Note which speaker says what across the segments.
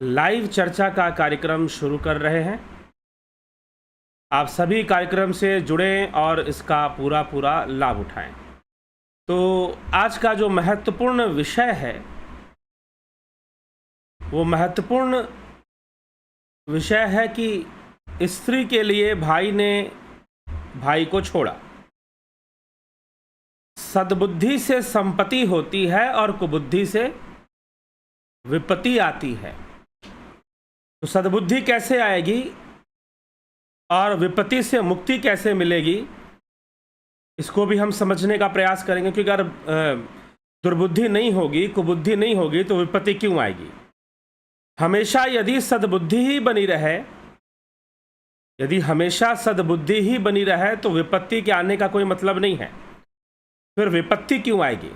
Speaker 1: Live चर्चा का कार्यक्रम शुरू कर रहे हैं। आप सभी कार्यक्रम से जुड़ें और इसका पूरा लाभ उठाएं। तो आज का जो महत्वपूर्ण विषय है वो महत्वपूर्ण विषय है कि स्त्री के लिए भाई ने भाई को छोड़ा। सद्बुद्धि से संपत्ति होती है और कुबुद्धि से विपत्ति आती है। तो सद्बुद्धि कैसे आएगी और विपत्ति से मुक्ति कैसे मिलेगी, इसको भी हम समझने का प्रयास करेंगे। क्योंकि अगर दुर्बुद्धि नहीं होगी, कुबुद्धि नहीं होगी, तो विपत्ति क्यों आएगी। हमेशा यदि सद्बुद्धि ही बनी रहे, यदि हमेशा सद्बुद्धि ही बनी रहे, तो विपत्ति के आने का कोई मतलब नहीं है। फिर विपत्ति क्यों आएगी।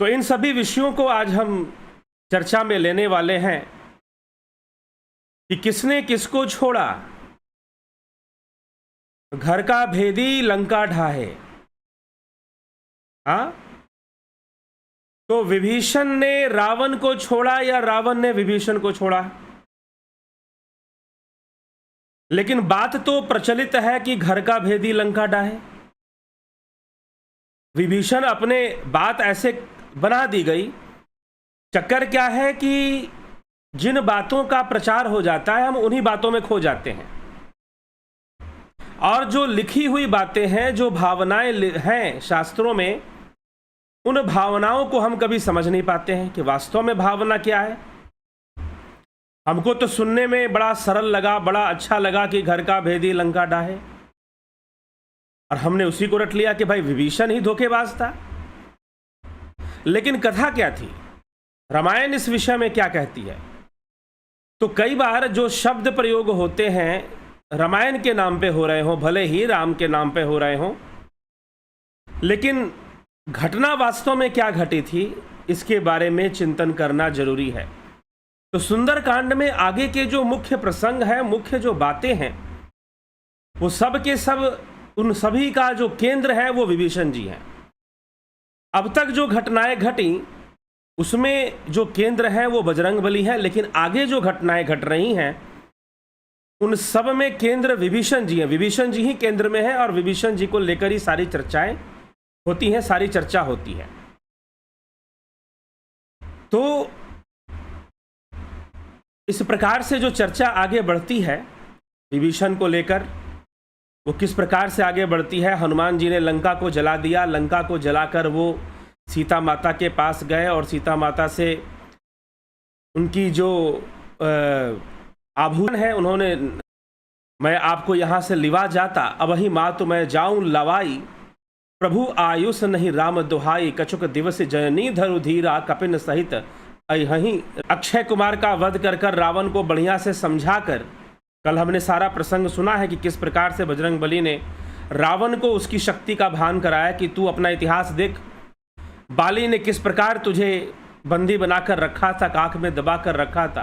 Speaker 1: तो इन सभी विषयों को आज हम चर्चा में लेने वाले हैं कि किसने किसको छोड़ा। घर का भेदी लंका ढाहे। हाँ, तो विभीषण ने रावण को छोड़ा या रावण ने विभीषण को छोड़ा। लेकिन बात तो प्रचलित है कि घर का भेदी लंका ढाहे। विभीषण अपने बात ऐसे बना दी गई। चक्कर क्या है कि जिन बातों का प्रचार हो जाता है हम उन्हीं बातों में खो जाते हैं, और जो लिखी हुई बातें हैं, जो भावनाएं हैं शास्त्रों में, उन भावनाओं को हम कभी समझ नहीं पाते हैं कि वास्तव में भावना क्या है। हमको तो सुनने में बड़ा सरल लगा, बड़ा अच्छा लगा कि घर का भेदी लंका ढाहे, और हमने उसी को रट लिया कि भाई विभीषण ही धोखेबाज था। लेकिन कथा क्या थी, रामायण इस विषय में क्या कहती है। तो कई बार जो शब्द प्रयोग होते हैं रामायण के नाम पे हो रहे हों, भले ही राम के नाम पे हो रहे हों, लेकिन घटना वास्तव में क्या घटी थी, इसके बारे में चिंतन करना जरूरी है। तो सुंदरकांड में आगे के जो मुख्य प्रसंग है, मुख्य जो बातें हैं, वो सब के सब, उन सभी का जो केंद्र है वो विभीषण जी हैं। अब तक जो घटनाएं घटी उसमें जो केंद्र है वो बजरंगबली है, लेकिन आगे जो घटनाएं घट रही हैं उन सब में केंद्र विभीषण जी हैं। विभीषण जी ही केंद्र में है और विभीषण जी को लेकर ही सारी चर्चाएं होती हैं, सारी चर्चा होती है। तो इस प्रकार से जो चर्चा आगे बढ़ती है विभीषण को लेकर, वो किस प्रकार से आगे बढ़ती है। हनुमान जी ने लंका को जला दिया। लंका को जलाकर वो सीता माता के पास गए और सीता माता से उनकी जो आभूषण है, उन्होंने, मैं आपको यहाँ से लिवा जाता, अब ही मातु मैं जाऊं लवाई, प्रभु आयुष नहीं राम दुहाई, कछुक दिवस जयनी धरु धीरा, कपिन सहित अहि। अक्षय कुमार का वध कर कर रावण को बढ़िया से समझाकर, कल हमने सारा प्रसंग सुना है कि किस प्रकार से बजरंगबली ने रावण को उसकी शक्ति का भान कराया कि तू अपना इतिहास देख, बाली ने किस प्रकार तुझे बंदी बनाकर रखा था, काख में दबाकर रखा था,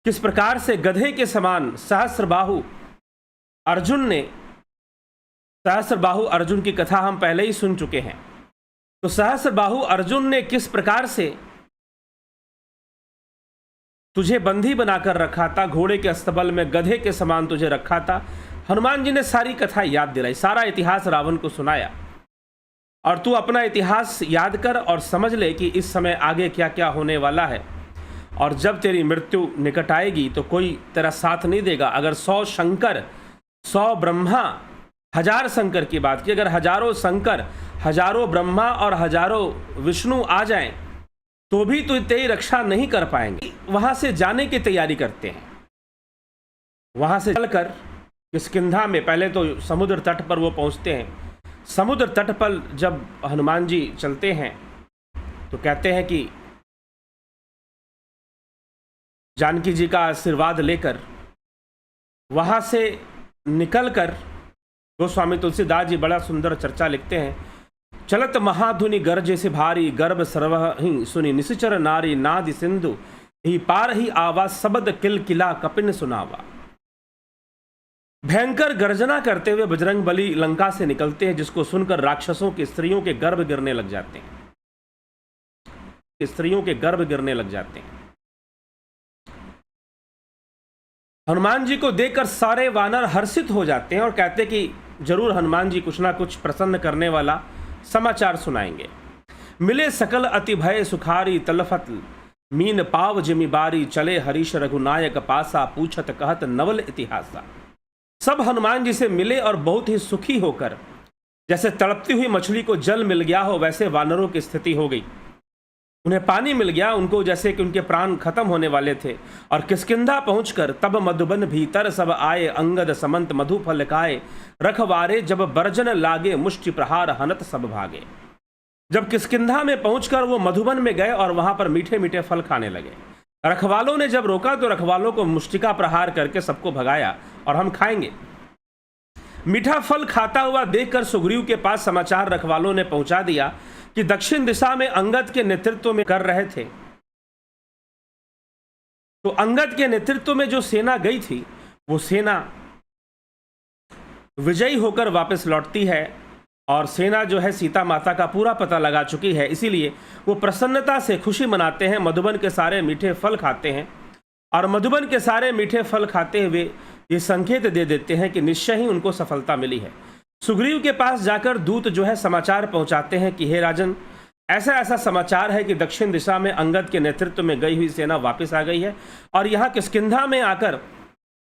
Speaker 1: किस प्रकार से गधे के समान सहस्त्रबाहु अर्जुन की कथा हम पहले ही सुन चुके हैं। तो सहस्त्रबाहु अर्जुन ने किस प्रकार से तुझे बंदी बनाकर रखा था, घोड़े के अस्तबल में गधे के समान तुझे रखा था। हनुमान जी ने सारी कथा याद दिलाई, सारा इतिहास रावण को सुनाया, और तू अपना इतिहास याद कर और समझ ले कि इस समय आगे क्या क्या होने वाला है। और जब तेरी मृत्यु निकट आएगी तो कोई तेरा साथ नहीं देगा। अगर 100 शंकर, 100 ब्रह्मा, 1000 शंकर की बात की, अगर हजारों शंकर, हजारों ब्रह्मा और हजारों विष्णु आ जाएं तो भी तो तेरी रक्षा नहीं कर पाएंगे। वहां से जाने की तैयारी करते हैं। वहां से चलकर किष्किंधा में, पहले तो समुद्र तट पर वो पहुंचते हैं। समुद्र तट पर जब हनुमान जी चलते हैं तो कहते हैं कि जानकी जी का आशीर्वाद लेकर वहां से निकलकर, गोस्वामी तुलसीदास जी बड़ा सुंदर चर्चा लिखते हैं। चलत महाधुनि गर्ज से भारी, गर्भ सर्वहि सुनि निश्चर नारी, नादि सिंधु ही पार ही आवा, शब्द किल किला कपिन सुनावा। भयंकर गर्जना करते हुए बजरंगबली लंका से निकलते हैं, जिसको सुनकर राक्षसों की स्त्रियों के गर्भ गिरने लग जाते हैं। स्त्रियों के गर्भ गिरने लग जाते हैं। हनुमान जी को देखकर सारे वानर हर्षित हो जाते हैं और कहते हैं कि जरूर हनुमान जी कुछ ना कुछ प्रसन्न करने वाला समाचार सुनाएंगे। मिले सकल अति भय सुखारी तलफत मीन पाव जिमि बारी चले हरीश रघुनायक पासा पूछत कहत नवल इतिहासा। सब हनुमान जी से मिले और बहुत ही सुखी होकर, जैसे तड़पती हुई मछली को जल मिल गया हो वैसे वानरों की स्थिति हो गई। उन्हें पानी मिल गया, उनको जैसे कि उनके प्राण खत्म होने वाले थे। और किष्किंधा पहुंचकर तब मधुबन भीतर सब आए अंगद समंत मधु फल खाए रखवारे जब बर्जन लागे मुष्टि प्रहार हनत सब भागे। जब किष्किंधा में पहुंचकर वो मधुबन में गए और वहां पर मीठे मीठे फल खाने लगे। रखवालों ने जब रोका तो रखवालों को मुष्टिका प्रहार करके सबको भगाया और हम खाएंगे। मीठा फल खाता हुआ देखकर सुग्रीव के पास समाचार रखवालों ने पहुंचा दिया कि दक्षिण दिशा में अंगद के नेतृत्व में कर रहे थे। तो अंगद के नेतृत्व में जो सेना गई थी वो सेना विजयी होकर वापस लौटती है और सेना जो है सीता माता का पूरा पता लगा चुकी है। इसीलिए वो प्रसन्नता से खुशी मनाते हैं, मधुबन के सारे मीठे फल खाते हैं और मधुबन के सारे मीठे फल खाते हुए ये संकेत दे देते हैं कि निश्चय ही उनको सफलता मिली है। सुग्रीव के पास जाकर दूत जो है समाचार पहुंचाते हैं कि हे राजन, ऐसा ऐसा समाचार है कि दक्षिण दिशा में अंगद के नेतृत्व में गई हुई सेना वापस आ गई है और यहाँ किष्किंधा में आकर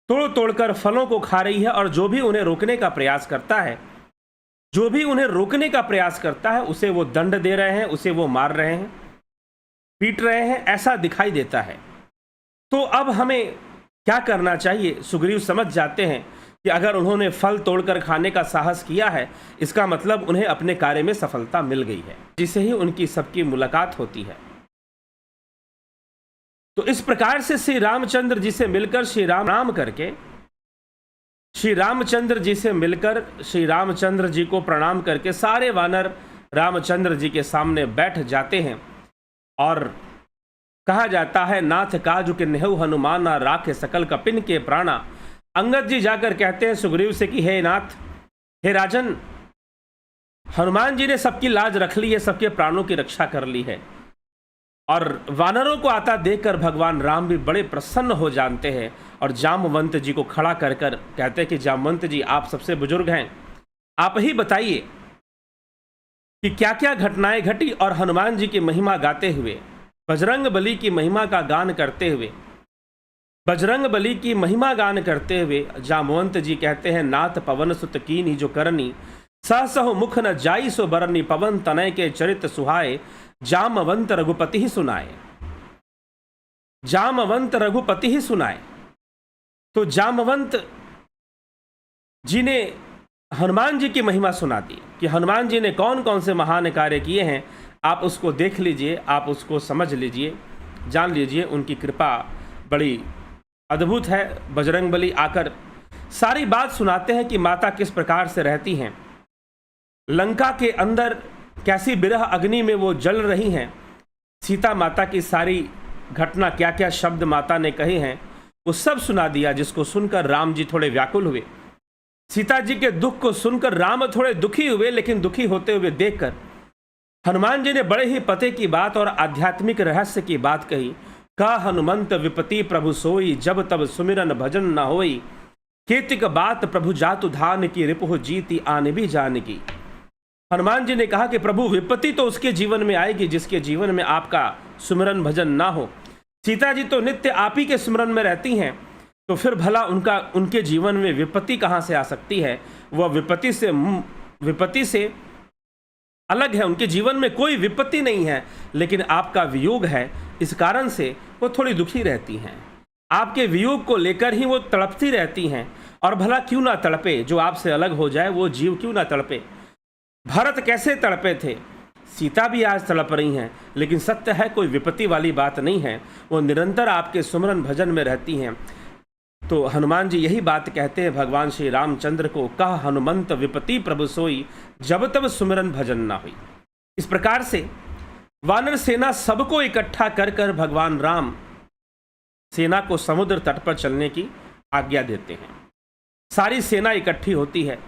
Speaker 1: तोड़ तोड़कर फलों को खा रही है और जो भी उन्हें रोकने का प्रयास करता है, जो भी उन्हें रोकने का प्रयास करता है उसे वो दंड दे रहे हैं, उसे वो मार रहे हैं, पीट रहे हैं, ऐसा दिखाई देता है। तो अब हमें क्या करना चाहिए? सुग्रीव समझ जाते हैं कि अगर उन्होंने फल तोड़कर खाने का साहस किया है इसका मतलब उन्हें अपने कार्य में सफलता मिल गई है, जिससे ही उनकी सबकी मुलाकात होती है। तो इस प्रकार से श्री रामचंद्र जी से मिलकर श्री रामचंद्र जी को प्रणाम करके सारे वानर रामचंद्र जी के सामने बैठ जाते हैं और कहा जाता है नाथ काजु के नेहु हनुमाना राखे सकल कपिन के प्राणा। अंगद जी जाकर कहते हैं सुग्रीव से कि हे नाथ, हे राजन, हनुमान जी ने सबकी लाज रख ली है, सबके प्राणों की रक्षा कर ली है। और वानरों को आता देखकर भगवान राम भी बड़े प्रसन्न हो जाते हैं और जामवंत जी को खड़ा कर कर कहते हैं कि जामवंत जी, आप सबसे बुजुर्ग हैं, आप ही बताइए कि क्या क्या घटनाएं घटी। और हनुमान जी की महिमा गाते हुए, बजरंग बली की महिमा का गान करते हुए, बजरंग बली की महिमा गान करते हुए जामवंत जी कहते हैं नाथ पवन सुत कीन्ही जो करनी सहसहु मुख न जाई सो बरनी पवन तनय के चरित सुहाए जामवंत रघुपति ही सुनाए। जामवंत रघुपति ही सुनाए। तो जामवंत जी ने हनुमान जी की महिमा सुना दी कि हनुमान जी ने कौन कौन से महान कार्य किए हैं। आप उसको देख लीजिए, आप उसको समझ लीजिए, जान लीजिए, उनकी कृपा बड़ी अद्भुत है। बजरंग बली आकर सारी बात सुनाते हैं कि माता किस प्रकार से रहती हैं, लंका के अंदर कैसी बिरह अग्नि में वो जल रही हैं, सीता माता की सारी घटना, क्या क्या शब्द माता ने कहे हैं, वो सब सुना दिया। जिसको सुनकर राम जी थोड़े व्याकुल हुए। सीता जी के दुख को सुनकर राम थोड़े दुखी हुए, लेकिन दुखी होते हुए देखकर हनुमान जी ने बड़े ही पते की बात और आध्यात्मिक रहस्य की बात कही। का हनुमंत विपति प्रभु सोई जब तब सुमिरन भजन न होई केतिक बात प्रभु जातु धान की रिपुह जीती आने भी जान की। हनुमान जी ने कहा कि प्रभु, विपत्ति तो उसके जीवन में आएगी जिसके जीवन में आपका सुमिरन भजन ना हो। सीता जी तो नित्य आप ही के स्मरण में रहती हैं, तो फिर भला उनके जीवन में विपत्ति कहाँ से आ सकती है? वह विपत्ति से अलग है, उनके जीवन में कोई विपत्ति नहीं है, लेकिन आपका वियोग है, इस कारण से वो थोड़ी दुखी रहती हैं। आपके वियोग को लेकर ही वो तड़पती रहती हैं। और भला क्यों ना तड़पे, जो आपसे अलग हो जाए वो जीव क्यों ना तड़पे। भरत कैसे तड़पे थे, सीता भी आज तड़प रही हैं, लेकिन सत्य है कोई विपत्ति वाली बात नहीं है, वो निरंतर आपके सुमरन भजन में रहती हैं। तो हनुमान जी यही बात कहते हैं भगवान श्री रामचंद्र को, कह हनुमंत विपत्ति प्रभु सोई जब तब सुमिरन भजन ना हुई। इस प्रकार से वानर सेना सबको इकट्ठा कर कर भगवान राम सेना को समुद्र तट पर चलने की आज्ञा देते हैं। सारी सेना इकट्ठी होती है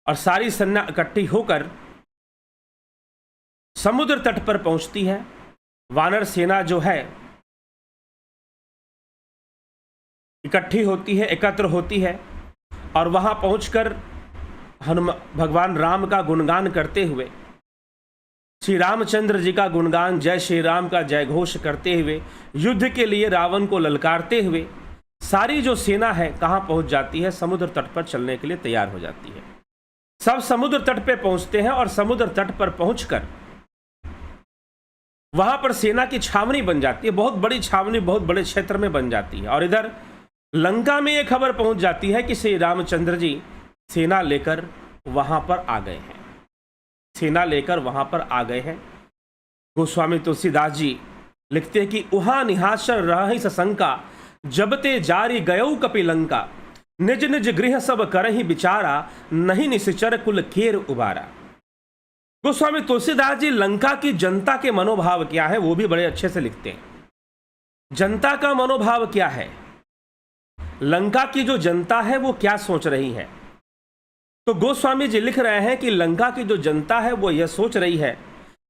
Speaker 1: और सारी सेना इकट्ठी होकर समुद्र तट पर पहुंचती है। वानर सेना जो है इकट्ठी होती है, एकत्र होती है और वहाँ पहुंचकर भगवान राम का गुणगान करते हुए, श्री रामचंद्र जी का गुणगान, जय श्री राम का जय घोष करते हुए, युद्ध के लिए रावण को ललकारते हुए सारी जो सेना है कहाँ पहुंच जाती है? समुद्र तट पर चलने के लिए तैयार हो जाती है। सब समुद्र तट पे पहुंचते हैं और समुद्र तट पर पहुंचकर वहां पर सेना की छावनी बन जाती है, बहुत बड़ी छावनी, बहुत बड़े क्षेत्र में बन जाती है। और इधर लंका में यह खबर पहुंच जाती है कि श्री रामचंद्र जी सेना लेकर वहां पर आ गए हैं, सेना लेकर वहां पर आ गए हैं। गोस्वामी तुलसीदास जी लिखते हैं कि उहा निहाचर रहि सशंका, जबते जारी गयऊ कपिलंका, निज निज गृह सब करहि विचारा, नहीं निश्चर कुल केर उबारा। गोस्वामी तुलसीदास जी लंका की जनता के मनोभाव क्या है वो भी बड़े अच्छे से लिखते हैं। जनता का मनोभाव क्या है, लंका की जो जनता है वो क्या सोच रही है? तो गोस्वामी जी लिख रहे हैं कि लंका की जो जनता है वो यह सोच रही है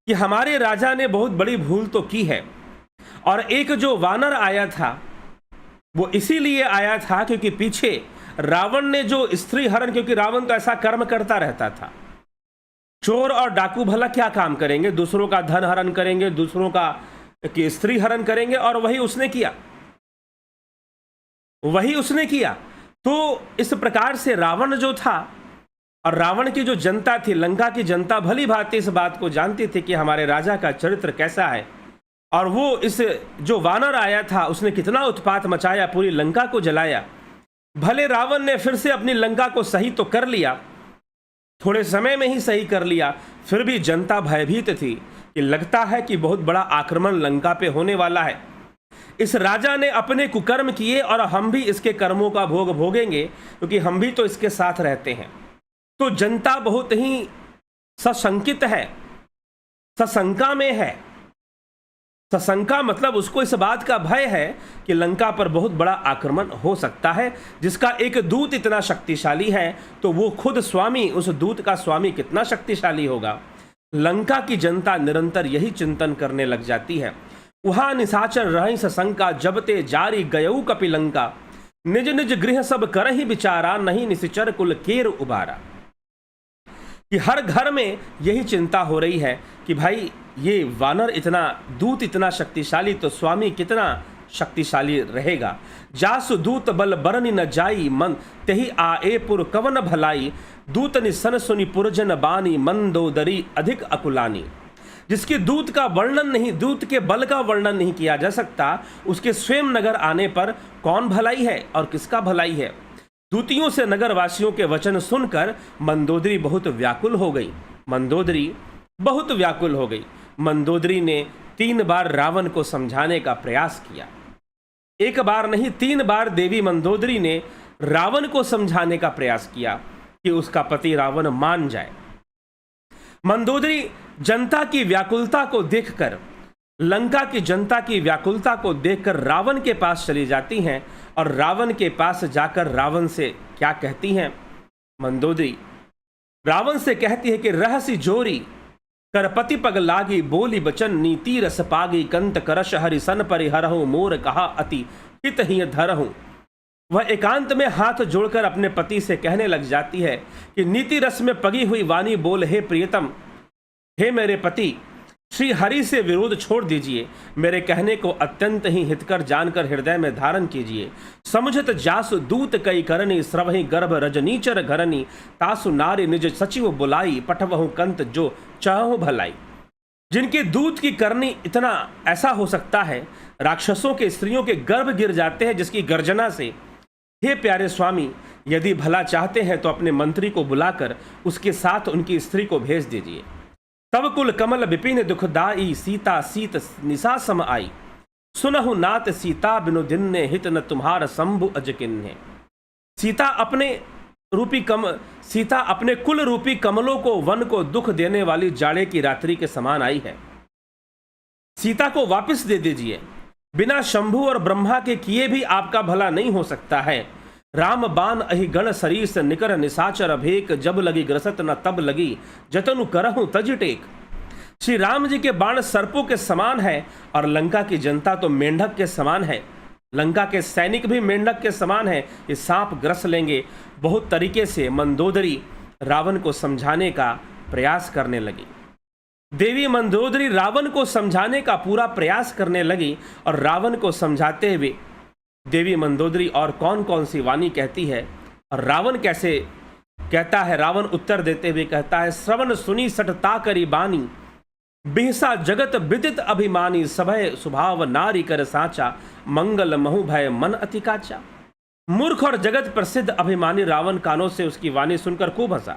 Speaker 1: कि हमारे राजा ने बहुत बड़ी भूल तो की है, और एक जो वानर आया था वो इसीलिए आया था क्योंकि पीछे रावण ने जो स्त्री हरण, क्योंकि रावण तो ऐसा कर्म करता रहता था, चोर और डाकू भला क्या काम करेंगे? दूसरों का धन हरण करेंगे, दूसरों का की स्त्री हरण करेंगे, और वही उसने किया, वही उसने किया। तो इस प्रकार से रावण जो था, और रावण की जो जनता थी, लंका की जनता भली भांति इस बात को जानती थी कि हमारे राजा का चरित्र कैसा है, और वो इस जो वानर आया था उसने कितना उत्पात मचाया, पूरी लंका को जलाया। भले रावण ने फिर से अपनी लंका को सही तो कर लिया, थोड़े समय में ही सही कर लिया, फिर भी जनता भयभीत थी कि लगता है कि बहुत बड़ा आक्रमण लंका पे होने वाला है। इस राजा ने अपने कुकर्म किए और हम भी इसके कर्मों का भोग भोगेंगे, क्योंकि हम भी तो इसके साथ रहते हैं। तो जनता बहुत ही सशंकित है, सशंका में है। सशंका मतलब उसको इस बात का भय है कि लंका पर बहुत बड़ा आक्रमण हो सकता है, जिसका एक दूत इतना शक्तिशाली है तो वो खुद स्वामी, उस दूत का स्वामी कितना शक्तिशाली होगा। लंका की जनता निरंतर यही चिंतन करने लग जाती है। उहा निशाचर रहि सशंका, जबते जारी गयऊ कपिलंका, निज निज गृह सब करहि विचारा, नहीं निश्चर कुल केर उबारा। कि हर घर में यही चिंता हो रही है कि भाई ये वानर इतना, दूत इतना शक्तिशाली, तो स्वामी कितना शक्तिशाली रहेगा। जासु दूत बल बरनि न जाई, मन तेहि आए पुर कवन भलाई, दूत निसन सुनि पुरजन बानी, मंदोदरी अधिक अकुलानी। जिसके दूत का वर्णन नहीं, दूत के बल का वर्णन नहीं किया जा सकता, उसके स्वयं नगर आने पर कौन भलाई है और किसका भलाई है। दूतियों से नगरवासियों के वचन सुनकर मंदोदरी बहुत व्याकुल हो गई, मंदोदरी बहुत व्याकुल हो गई। मंदोदरी ने 3 बार रावण को समझाने का प्रयास किया, एक बार नहीं 3 बार देवी मंदोदरी ने रावण को समझाने का प्रयास किया कि उसका पति रावण मान जाए। मंदोदरी जनता की व्याकुलता को देखकर, लंका की जनता की व्याकुलता को देखकर रावण के पास चली जाती हैं, और रावण के पास जाकर रावण से क्या कहती हैं मंदोदरी? रावण से कहती है कि रहसी जोरी करपति पग लागी, बोली बचन नीति रस पागी, कंत करश हरिसन परिहरहूं, मोर कहा अति हित ही धरहूं। वह एकांत में हाथ जोड़कर अपने पति से कहने लग जाती है कि नीति रस में पगी हुई वाणी बोल, हे प्रियतम, हे मेरे पति, श्री हरि से विरोध छोड़ दीजिए, मेरे कहने को अत्यंत ही हितकर जानकर हृदय में धारण कीजिए। समझत जासु दूत कई करनी, स्रवहि गर्भ रजनीचर घरनी, तासु नारी निज सचिव बुलाई, पठवहु कंत जो चाहो भलाई। जिनके दूत की करनी इतना ऐसा हो सकता है, राक्षसों के स्त्रियों के गर्भ गिर जाते हैं जिसकी गर्जना से। हे प्यारे स्वामी, यदि भला चाहते हैं तो अपने मंत्री को बुलाकर उसके साथ उनकी स्त्री को भेज दीजिए। तब कुल कमल विपिन दुखदाई, सीता सीत निशा सम आई, सुनहु नात सीता बिनु दिन्ने, हित न तुम्हार शंभु अज किन्ने। सीता अपने कुल रूपी कमलों को, वन को दुख देने वाली जाड़े की रात्रि के समान आई है। सीता को वापस दे दीजिए, बिना शंभु और ब्रह्मा के किए भी आपका भला नहीं हो सकता है। राम बान अहि गण शरीर निकर निशाचर भेक, जब लगी ग्रसत न तब लगी, जतनु करहु तज टेक। श्री राम जी के बाण सर्पों के समान है और लंका की जनता तो मेंढक के समान है। लंका के सैनिक भी मेंढक के समान है, ये सांप ग्रस लेंगे। बहुत तरीके से मंदोदरी रावण को समझाने का प्रयास करने लगी। देवी मंदोदरी रावण को समझाने का पूरा प्रयास करने लगी और रावण को समझाते हुए देवी मंदोदरी और कौन कौन सी वाणी कहती है और रावण कैसे कहता है। रावण उत्तर देते हुए कहता है, श्रवण सुनी सटता करी बानी, बिहसा जगत विदित अभिमानी, सभय स्वभाव नारी कर साचा, मंगल महु भय मन अति काचा। मूर्ख और जगत प्रसिद्ध अभिमानी रावण कानों से उसकी वाणी सुनकर खूब हंसा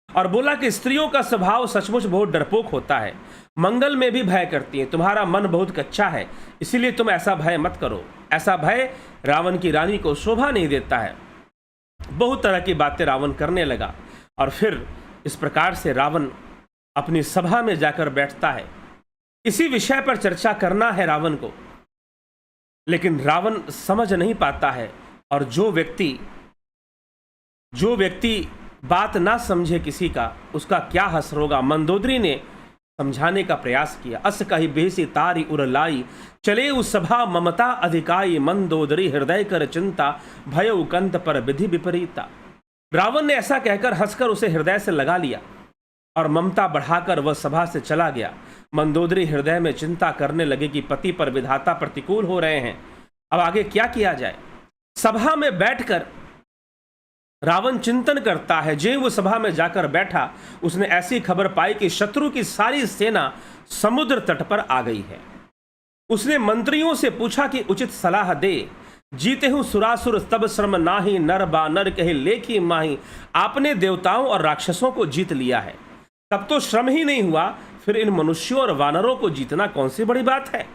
Speaker 1: और बोला कि स्त्रियों का स्वभाव सचमुच बहुत डरपोक होता है, मंगल में भी भय करती है, तुम्हारा मन बहुत कच्चा है, इसीलिए तुम ऐसा भय मत करो। ऐसा भय रावण की रानी को शोभा नहीं देता है। बहुत तरह की बातें रावण करने लगा और फिर इस प्रकार से रावण अपनी सभा में जाकर बैठता है। इसी विषय पर चर्चा करना है रावण को, लेकिन रावण समझ नहीं पाता है और जो व्यक्ति बात ना समझे किसी का, उसका क्या हसर होगा। मंदोदरी ने समझाने का प्रयास किया। अस कही बेसी तारी उर लाई, चले उस सभा ममता अधिकाई, मंदोदरी हृदय कर चिंता, भय उकंत पर विधि विपरीता। रावण ने ऐसा कहकर हंसकर उसे हृदय से लगा लिया और ममता बढ़ाकर वह सभा से चला गया। मंदोदरी हृदय में चिंता करने लगे कि पति पर विधाता प्रतिकूल हो रहे हैं, अब आगे क्या किया जाए। सभा में बैठकर रावण चिंतन करता है। जो वो सभा में जाकर बैठा, उसने ऐसी खबर पाई कि शत्रु की सारी सेना समुद्र तट पर आ गई है। उसने मंत्रियों से पूछा कि उचित सलाह दे, जीते हूं सुरासुर तब श्रम नाही, नर बानर कहे लेखी माही। आपने देवताओं और राक्षसों को जीत लिया है, तब तो श्रम ही नहीं हुआ, फिर इन मनुष्यों और वानरों को जीतना कौन सी बड़ी बात है,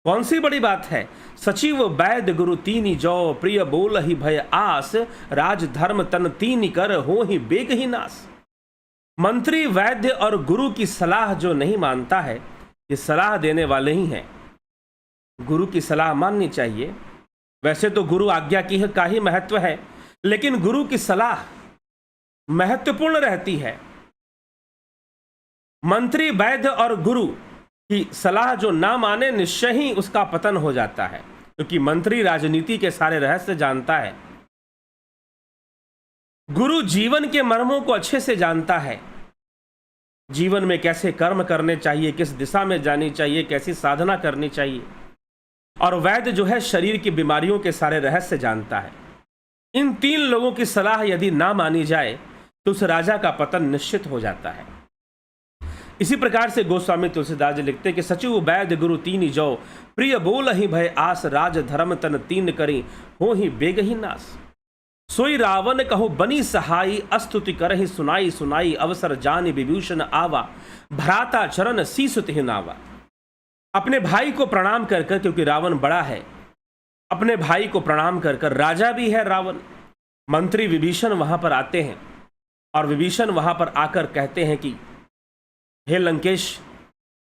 Speaker 1: कौन सी बड़ी बात है। सचिव वैद्य गुरु तीनी जो, प्रिय बोल ही भय आस, राज धर्म तन तीनी कर हो ही बेग ही नास। मंत्री वैद्य और गुरु की सलाह जो नहीं मानता है, ये सलाह देने वाले ही हैं। गुरु की सलाह माननी चाहिए। वैसे तो गुरु आज्ञा की का ही महत्व है, लेकिन गुरु की सलाह महत्वपूर्ण रहती है। मंत्री वैद्य और गुरु की सलाह जो ना माने, निश्चय ही उसका पतन हो जाता है, क्योंकि मंत्री राजनीति के सारे रहस्य जानता है। गुरु जीवन के मर्मों को अच्छे से जानता है। जीवन में कैसे कर्म करने चाहिए, किस दिशा में जानी चाहिए, कैसी साधना करनी चाहिए। और वैद्य जो है शरीर की बीमारियों के सारे रहस्य जानता है। इन तीन लोगों की सलाह यदि ना मानी जाए तो उस राजा का पतन निश्चित हो जाता है। इसी प्रकार से गोस्वामी तुलसीदास जी लिखते कि सचिव वैद्य गुरु तीन जो, प्रिय बोल ही भय आस, राज धर्म तन तीन करी, हो ही बेग ही नास। सोई रावण कहो बनी सहाई, अस्तुति करहि सुनाई सुनाई, अवसर जानि विभूषण आवा, भ्राता चरण सीसुत ही नावा। अपने भाई को प्रणाम कर कर, क्योंकि रावण बड़ा है, अपने भाई को प्रणाम कर कर, राजा भी है रावण। मंत्री विभीषण वहां पर आते हैं और विभीषण वहां पर आकर कहते हैं कि हे लंकेश,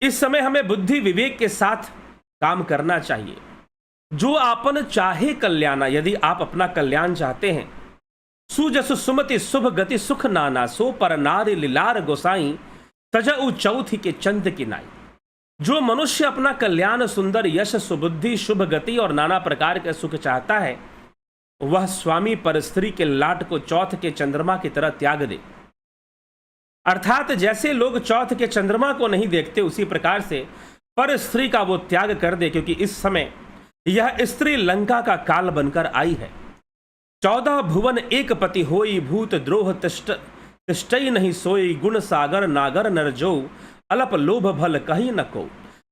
Speaker 1: इस समय हमें बुद्धि विवेक के साथ काम करना चाहिए। जो आपन चाहे कल्याणा, यदि आप अपना कल्याण चाहते हैं, सुजसु सुमति शुभ गति सुख नाना, सो पर नारी लीलार गोसाई, तजऊ चौथी के चंद की नाई। जो मनुष्य अपना कल्याण, सुंदर यश, सुबुद्धि, शुभ गति और नाना प्रकार के सुख चाहता है, वह स्वामी पर स्त्री के लाट को चौथ के चंद्रमा की तरह त्याग दे। अर्थात जैसे लोग चौथ के चंद्रमा को नहीं देखते, उसी प्रकार से पर स्त्री का वो त्याग कर दे, क्योंकि इस समय यह स्त्री लंका का काल बनकर आई है। 14 भुवन एक पति होई, भूत द्रोह तिष्टई नहीं सोई, गुण सागर नागर नर जो, अलप लोभ भल कहीं न को।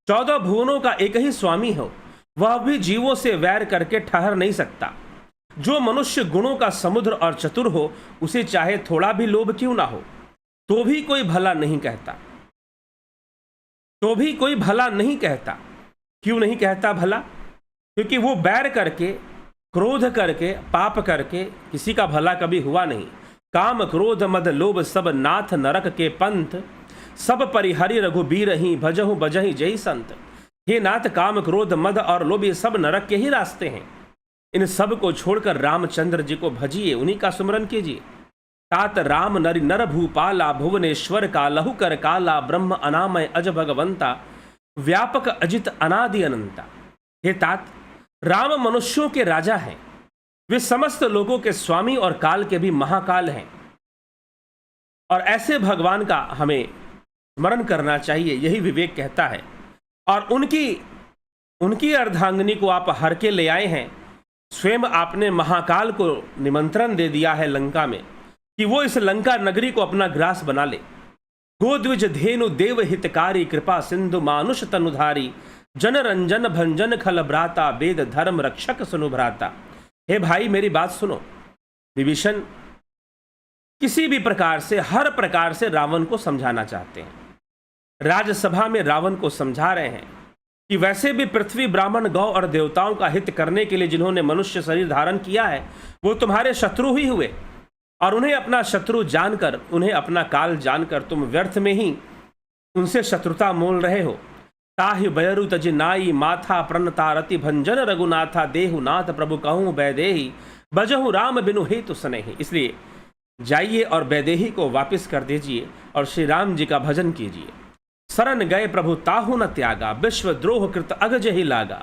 Speaker 1: 14 भुवनों का एक ही स्वामी हो, वह भी जीवों से वैर करके ठहर नहीं सकता। जो मनुष्य गुणों का समुद्र और चतुर हो, उसे चाहे थोड़ा भी लोभ क्यों ना हो, तो भी कोई भला नहीं कहता, तो भी कोई भला नहीं कहता। क्यों नहीं कहता भला? क्योंकि वो बैर करके, क्रोध करके, पाप करके किसी का भला कभी हुआ नहीं। काम क्रोध मद लोभ सब नाथ नरक के पंथ, सब परिहरि रघुबीर ही भजहु बजहि जय संत। हे नाथ, काम क्रोध मद और लोभ ये सब नरक के ही रास्ते हैं। इन सब को छोड़कर रामचंद्र जी को भजिए, उन्हीं का सुमरन कीजिए। तात राम नरि नर भूपाला, भुवनेश्वर का लहु कर काला, ब्रह्म अनामय अज भगवंता, व्यापक अजित अनादि अनंता। हे तात, राम मनुष्यों के राजा हैं, वे समस्त लोगों के स्वामी और काल के भी महाकाल हैं। और ऐसे भगवान का हमें स्मरण करना चाहिए, यही विवेक कहता है। और उनकी अर्धांगिनी को आप हर के ले आए हैं। स्वयं आपने महाकाल को निमंत्रण दे दिया है लंका में कि वो इस लंका नगरी को अपना ग्रास बना ले। गोद्विज धेनु देव हितकारी, कृपा सिंधु मानुष तनुधारी, जन रंजन भंजन खल भ्राता, वेद धर्म रक्षक सुनु भ्राता। हे भाई मेरी बात सुनो। विभीषण किसी भी प्रकार से, हर प्रकार से रावण को समझाना चाहते हैं। राज्यसभा में रावण को समझा रहे हैं कि वैसे भी पृथ्वी, ब्राह्मण, गौ और देवताओं का हित करने के लिए जिन्होंने मनुष्य शरीर धारण किया है वो तुम्हारे शत्रु ही हुए। और उन्हें अपना शत्रु जानकर, उन्हें अपना काल जानकर तुम व्यर्थ में ही उनसे शत्रुता मोल रहे हो। ताहि बयरु तजि नाई, माथा प्रणतारति भंजन रघुनाथा, देहुनाथ प्रभु कहूँ वैदेही, बजहु राम बिनु हेतु सनेही। इसलिए जाइए और वैदेही को वापस कर दीजिए और श्री राम जी का भजन कीजिए। शरण गए प्रभु ताहु न त्यागा, विश्व द्रोह कृत अगज ही लागा,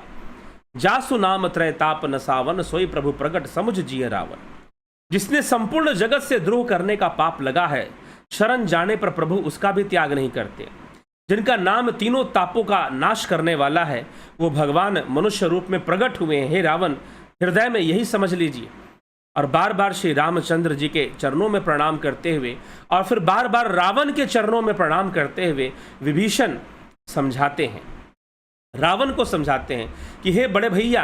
Speaker 1: जासु नाम त्रय ताप न सावन, सोई प्रभु प्रगट समुझ जिय रावण। जिसने संपूर्ण जगत से द्रोह करने का पाप लगा है, शरण जाने पर प्रभु उसका भी त्याग नहीं करते। जिनका नाम तीनों तापों का नाश करने वाला है, वो भगवान मनुष्य रूप में प्रकट हुए हैं। हे रावण, हृदय में यही समझ लीजिए। और बार बार श्री रामचंद्र जी के चरणों में प्रणाम करते हुए और फिर बार बार रावण के चरणों में प्रणाम करते हुए विभीषण समझाते हैं, रावण को समझाते हैं कि हे बड़े भैया,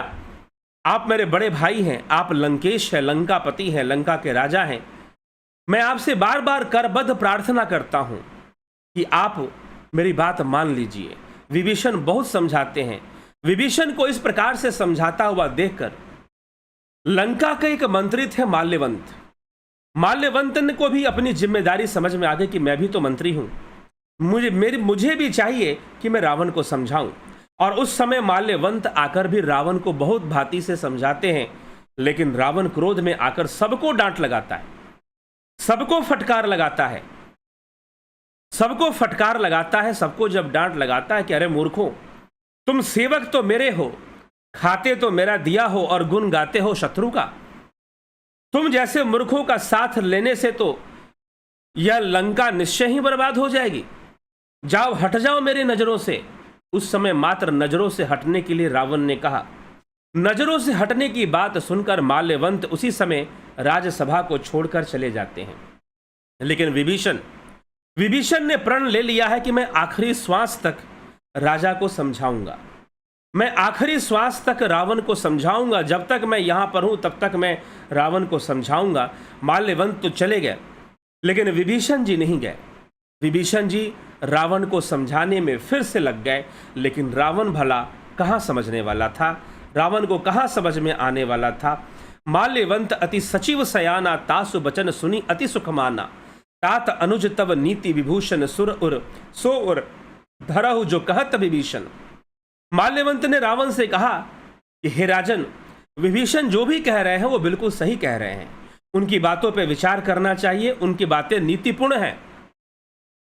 Speaker 1: आप मेरे बड़े भाई हैं, आप लंकेश हैं, लंकापति हैं, लंका के राजा हैं। मैं आपसे बार बार करबद्ध प्रार्थना करता हूं कि आप मेरी बात मान लीजिए। विभीषण बहुत समझाते हैं। विभीषण को इस प्रकार से समझाता हुआ देखकर लंका के एक मंत्री थे माल्यवंत। माल्यवंत को भी अपनी जिम्मेदारी समझ में आ गई कि मैं भी तो मंत्री हूं, मुझे भी चाहिए कि मैं रावण को समझाऊं। और उस समय माल्यवंत आकर भी रावण को बहुत भांति से समझाते हैं, लेकिन रावण क्रोध में आकर सबको डांट लगाता है, सबको फटकार लगाता है, सबको जब डांट लगाता है कि अरे मूर्खों, तुम सेवक तो मेरे हो, खाते तो मेरा दिया हो और गुण गाते हो शत्रु का। तुम जैसे मूर्खों का साथ लेने से तो यह लंका निश्चय ही बर्बाद हो जाएगी। जाओ, हट जाओ मेरी नजरों से। उस समय मात्र नजरों से हटने के लिए रावण ने कहा। नजरों से हटने की बात सुनकर माल्यवंत उसी समय राज्यसभा को छोड़कर चले जाते हैं। लेकिन विभीषण ने प्रण ले लिया है कि मैं आखिरी श्वास तक राजा को समझाऊंगा, मैं आखिरी श्वास तक रावण को समझाऊंगा। जब तक मैं यहां पर हूं तब तक मैं रावण को समझाऊंगा। माल्यवंत तो चले गए, लेकिन विभीषण जी नहीं गए। विभीषण जी रावण को समझाने में फिर से लग गए, लेकिन रावण भला कहाँ समझने वाला था, रावण को कहाँ समझ में आने वाला था। माल्यवंत अति सचिव सयाना, तासु बचन सुनी अति सुख माना, तात अनुज तब नीति विभूषण, सुर उर सो उर धरहु जो कहत विभीषण। माल्यवंत ने रावण से कहा कि हे राजन, विभीषण जो भी कह रहे हैं वो बिल्कुल सही कह रहे हैं, उनकी बातों पर विचार करना चाहिए, उनकी बातें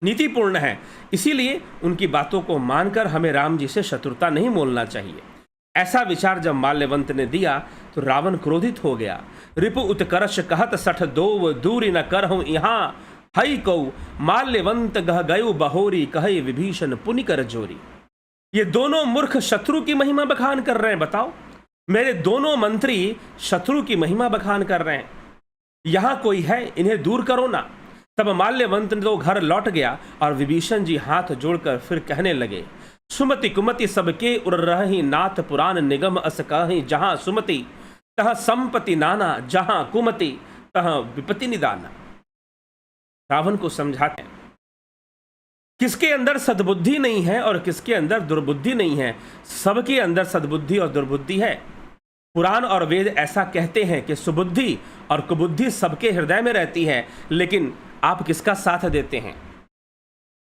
Speaker 1: नीतिपूर्ण है, इसीलिए उनकी बातों को मानकर हमें राम जी से शत्रुता नहीं मोलना चाहिए। ऐसा विचार जब माल्यवंत ने दिया तो रावण क्रोधित हो गया। रिपु उत्कर्ष कहत सठ दो, दूरी न करहु यहाँ हई कऊ, माल्यवंत गह गयु बहोरी, कहे विभीषण पुनि कर जोरी। ये दोनों मूर्ख शत्रु की महिमा बखान कर रहे हैं। बताओ, मेरे दोनों मंत्री शत्रु की महिमा बखान कर रहे हैं। यहां कोई है, इन्हें दूर करो ना। तब माल्यवंत तो घर लौट गया और विभीषण जी हाथ जोड़कर फिर कहने लगे, सुमति कुमति सबके उर रही, नाथ पुराण निगम अस कहीं, जहां सुमति तह संपत्ति नाना, जहां कुमति तह विपत्ति निदाना। रावण को समझाते हैं किसके अंदर सद्बुद्धि नहीं है और किसके अंदर दुर्बुद्धि नहीं है। सबके अंदर सद्बुद्धि और दुर्बुद्धि है। पुराण और वेद ऐसा कहते हैं कि सुबुद्धि और कुबुद्धि सबके हृदय में रहती है, लेकिन आप किसका साथ देते हैं।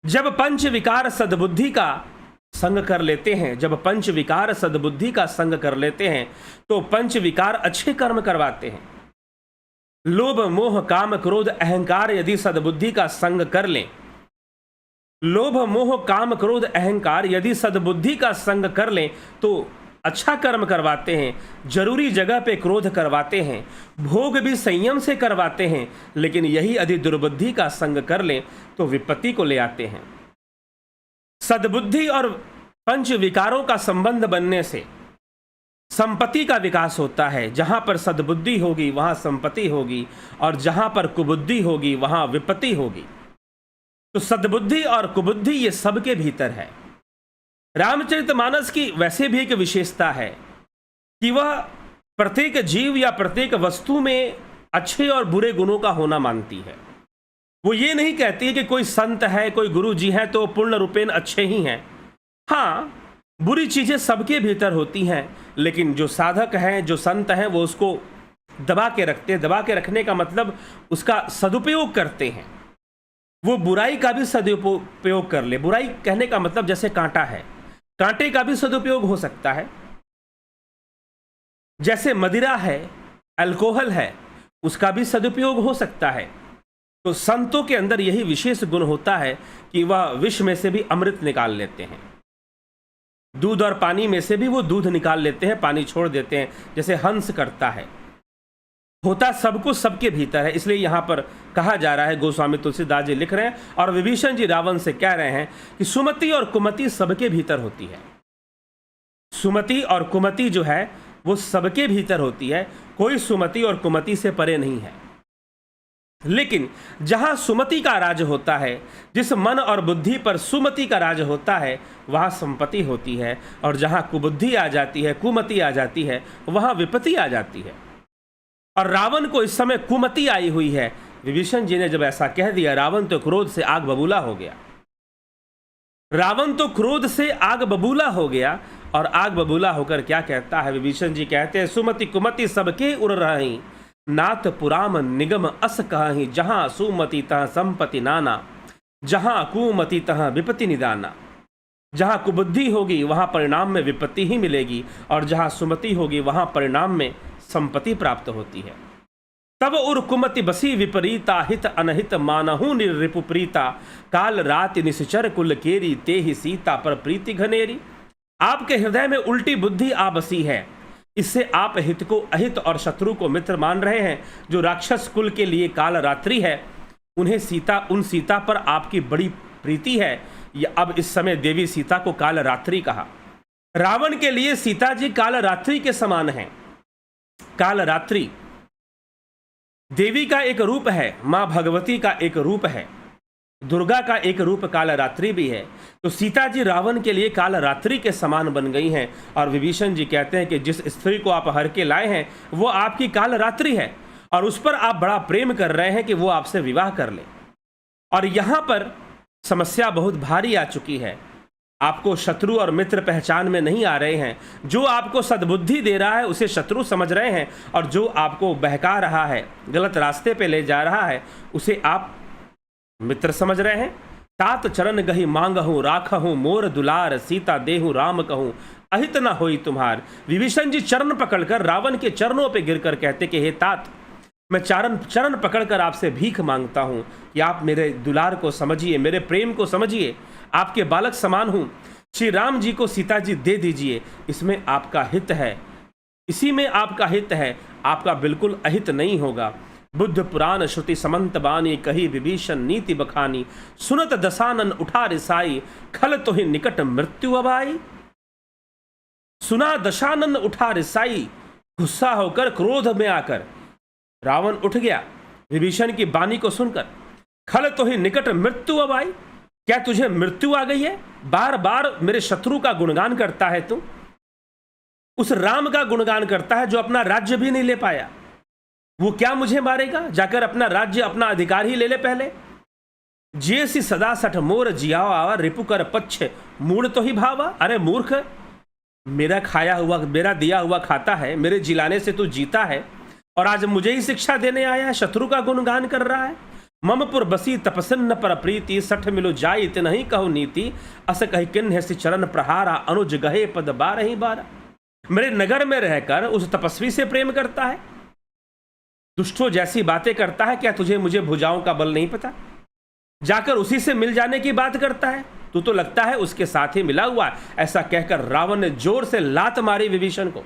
Speaker 1: जब पंच विकार सद्बुद्धि का संग कर लेते हैं, जब पंच विकार सद्बुद्धि का संग कर लेते हैं तो पंच विकार अच्छे कर्म करवाते हैं। लोभ मोह काम क्रोध अहंकार यदि सद्बुद्धि का संग कर लें, लोभ मोह काम क्रोध अहंकार यदि सद्बुद्धि का संग कर लें तो अच्छा कर्म करवाते हैं, जरूरी जगह पे क्रोध करवाते हैं, भोग भी संयम से करवाते हैं, लेकिन यही यदि दुर्बुद्धि का संग कर लें तो विपत्ति को ले आते हैं। सद्बुद्धि और पंच विकारों का संबंध बनने से संपत्ति का विकास होता है। जहां पर सद्बुद्धि होगी वहां संपत्ति होगी, और जहां पर कुबुद्धि होगी वहां विपत्ति होगी। तो सद्बुद्धि और कुबुद्धि ये सबके भीतर है। रामचरितमानस की वैसे भी एक विशेषता है कि वह प्रत्येक जीव या प्रत्येक वस्तु में अच्छे और बुरे गुणों का होना मानती है। वो ये नहीं कहती है कि कोई संत है, कोई गुरु जी है तो पूर्ण रूपेण अच्छे ही हैं। हाँ, बुरी चीजें सबके भीतर होती हैं, लेकिन जो साधक हैं, जो संत हैं, वो उसको दबा के रखते हैं। दबा के रखने का मतलब उसका सदुपयोग करते हैं। वो बुराई का भी सदुपयोग कर ले। बुराई कहने का मतलब जैसे कांटा है, कांटे का भी सदुपयोग हो सकता है। जैसे मदिरा है, अल्कोहल है, उसका भी सदुपयोग हो सकता है। तो संतों के अंदर यही विशेष गुण होता है कि वह विष में से भी अमृत निकाल लेते हैं, दूध और पानी में से भी वो दूध निकाल लेते हैं, पानी छोड़ देते हैं, जैसे हंस करता है। होता सबको सबके भीतर है। इसलिए यहां पर कहा जा रहा है, गोस्वामी तुलसीदास जी लिख रहे हैं और विभीषण जी रावण से कह रहे हैं कि सुमति और कुमति सबके भीतर होती है। सुमति और कुमति जो है वो सबके भीतर होती है, कोई सुमति और कुमति से परे नहीं है। लेकिन जहां सुमति का राज होता है, जिस मन और बुद्धि पर सुमति का राज होता है, वहां संपत्ति होती है, और जहां कुबुद्धि आ जाती है, कुमति आ जाती है, वहां विपत्ति आ जाती है। और रावण को इस समय कुमति आई हुई है। विभीषण जी ने जब ऐसा कह दिया, रावण तो क्रोध से आग बबूला हो गया। रावण तो क्रोध से आग बबूला हो गया, और आग बबूला होकर क्या कहता है? विभीषण जी कहते हैं, सुमति कुमति सबके उड़ रही, नाथ पुराम निगम अस कहीं, जहां सुमति तह संपत्ति नाना, जहां कुमति तह विपत्ति निदाना। जहां कुबुद्धि होगी वहां परिणाम में विपत्ति ही मिलेगी, और जहां सुमति होगी वहां परिणाम में संपत्ति प्राप्त होती है। तब उर कुमति बसी विपरीता, हित अनहित मानहु निर्रिपुप्रीता, काल रात निश्चर कुल केरी, ते ही सीता पर प्रीति घनेरी। आपके हृदय में उल्टी बुद्धि आ बसी है, इससे आप हित को अहित और शत्रु को मित्र मान रहे हैं। जो राक्षस कुल के लिए काल रात्रि है, उन सीता पर आपकी बड़ी प्रीति है। अब इस समय देवी सीता को काल रात्रि कहा। रावण के लिए सीता जी काल रात्रि के समान हैं। काल रात्रि देवी का एक रूप है, मां भगवती का एक रूप है, दुर्गा का एक रूप काल रात्रि भी है। तो सीता जी रावण के लिए काल रात्रि के समान बन गई हैं। और विभीषण जी कहते हैं कि जिस स्त्री को आप हर के लाए हैं वो आपकी काल रात्रि है, और उस पर आप बड़ा प्रेम कर रहे हैं कि वो आपसे विवाह कर ले। और यहां पर समस्या बहुत भारी आ चुकी है। आपको शत्रु और मित्र पहचान में नहीं आ रहे हैं। जो आपको सद्बुद्धि दे रहा है उसे शत्रु समझ रहे हैं, और जो आपको बहका रहा है, गलत रास्ते पे ले जा रहा है, उसे आप मित्र समझ रहे हैं। तात चरण गही मांगहूं, राखहूं मोर दुलार, सीता देहूं राम कहूं, अहित न होई तुम्हार। विभीषण जी चरण पकड़कर रावण के चरणों पे गिरकर कहते कि हे तात, मैं चरण पकड़कर आपसे भीख मांगता हूं कि आप मेरे दुलार को समझिए, मेरे प्रेम को समझिए, आपके बालक समान हूं। श्री राम जी को सीता जी दे दीजिए, इसमें आपका हित है, इसी में आपका हित है, आपका बिल्कुल अहित नहीं होगा। बुद्ध पुराण श्रुति समंत बानी, कही विभीषण नीति बखानी, सुनत दशानन उठा रिसाई, खल तो ही निकट मृत्यु अबाई। सुना दशानन उठा रिसाई, गुस्सा होकर क्रोध में आकर रावण उठ गया विभीषण की बानी को सुनकर। खल तो ही निकट मृत्यु अबाई, क्या तुझे मृत्यु आ गई है? बार बार मेरे शत्रु का गुणगान करता है तू, उस राम का गुणगान करता है जो अपना राज्य भी नहीं ले पाया। वो क्या मुझे मारेगा? जाकर अपना राज्य, अपना अधिकार ही ले ले पहले। जेसी सदा सठ मोर जियावा, रिपु कर पच्छ मूड तो ही भावा। अरे मूर्ख, मेरा खाया हुआ, मेरा दिया हुआ खाता है, मेरे जिलाने से तू जीता है, और आज मुझे ही शिक्षा देने आया है, शत्रु का गुणगान कर रहा है। ममपुर बसी तपसन्न पर प्रीति, सठ मिलो जाई ते नहीं कहो नीति, अस कही किन्ह से चरण प्रहारा, अनुज गहे पद बारही बारा। मेरे नगर में रहकर उस तपस्वी से प्रेम करता है, दुष्टों जैसी बातें करता है। क्या तुझे मुझे भुजाओं का बल नहीं पता? जाकर उसी से मिल जाने की बात करता है। तू तो लगता है उसके साथ ही मिला हुआ है। ऐसा कहकर रावण ने जोर से लात मारी विभीषण को।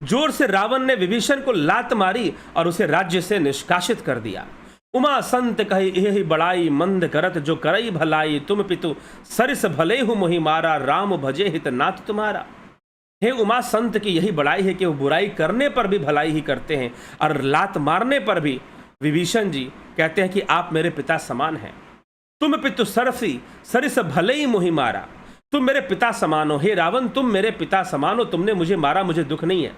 Speaker 1: जोर से रावण ने विभीषण को लात मारी और उसे राज्य से निष्कासित कर दिया। उमा संत कही यही बड़ाई मंद करत जो करई भलाई तुम पितु सरिस भले हूं मोहि मारा राम भजे हित नाथ तुम्हारा। हे उमा संत की यही बड़ाई है कि वो बुराई करने पर भी भलाई ही करते हैं और लात मारने पर भी विभीषण जी कहते हैं कि आप मेरे पिता समान हैं। तुम पितु सरसी सरिस भले ही मोहि मारा, तुम मेरे पिता समान हो। हे रावण तुम मेरे पिता समान हो, तुमने मुझे मारा, मुझे दुख नहीं है।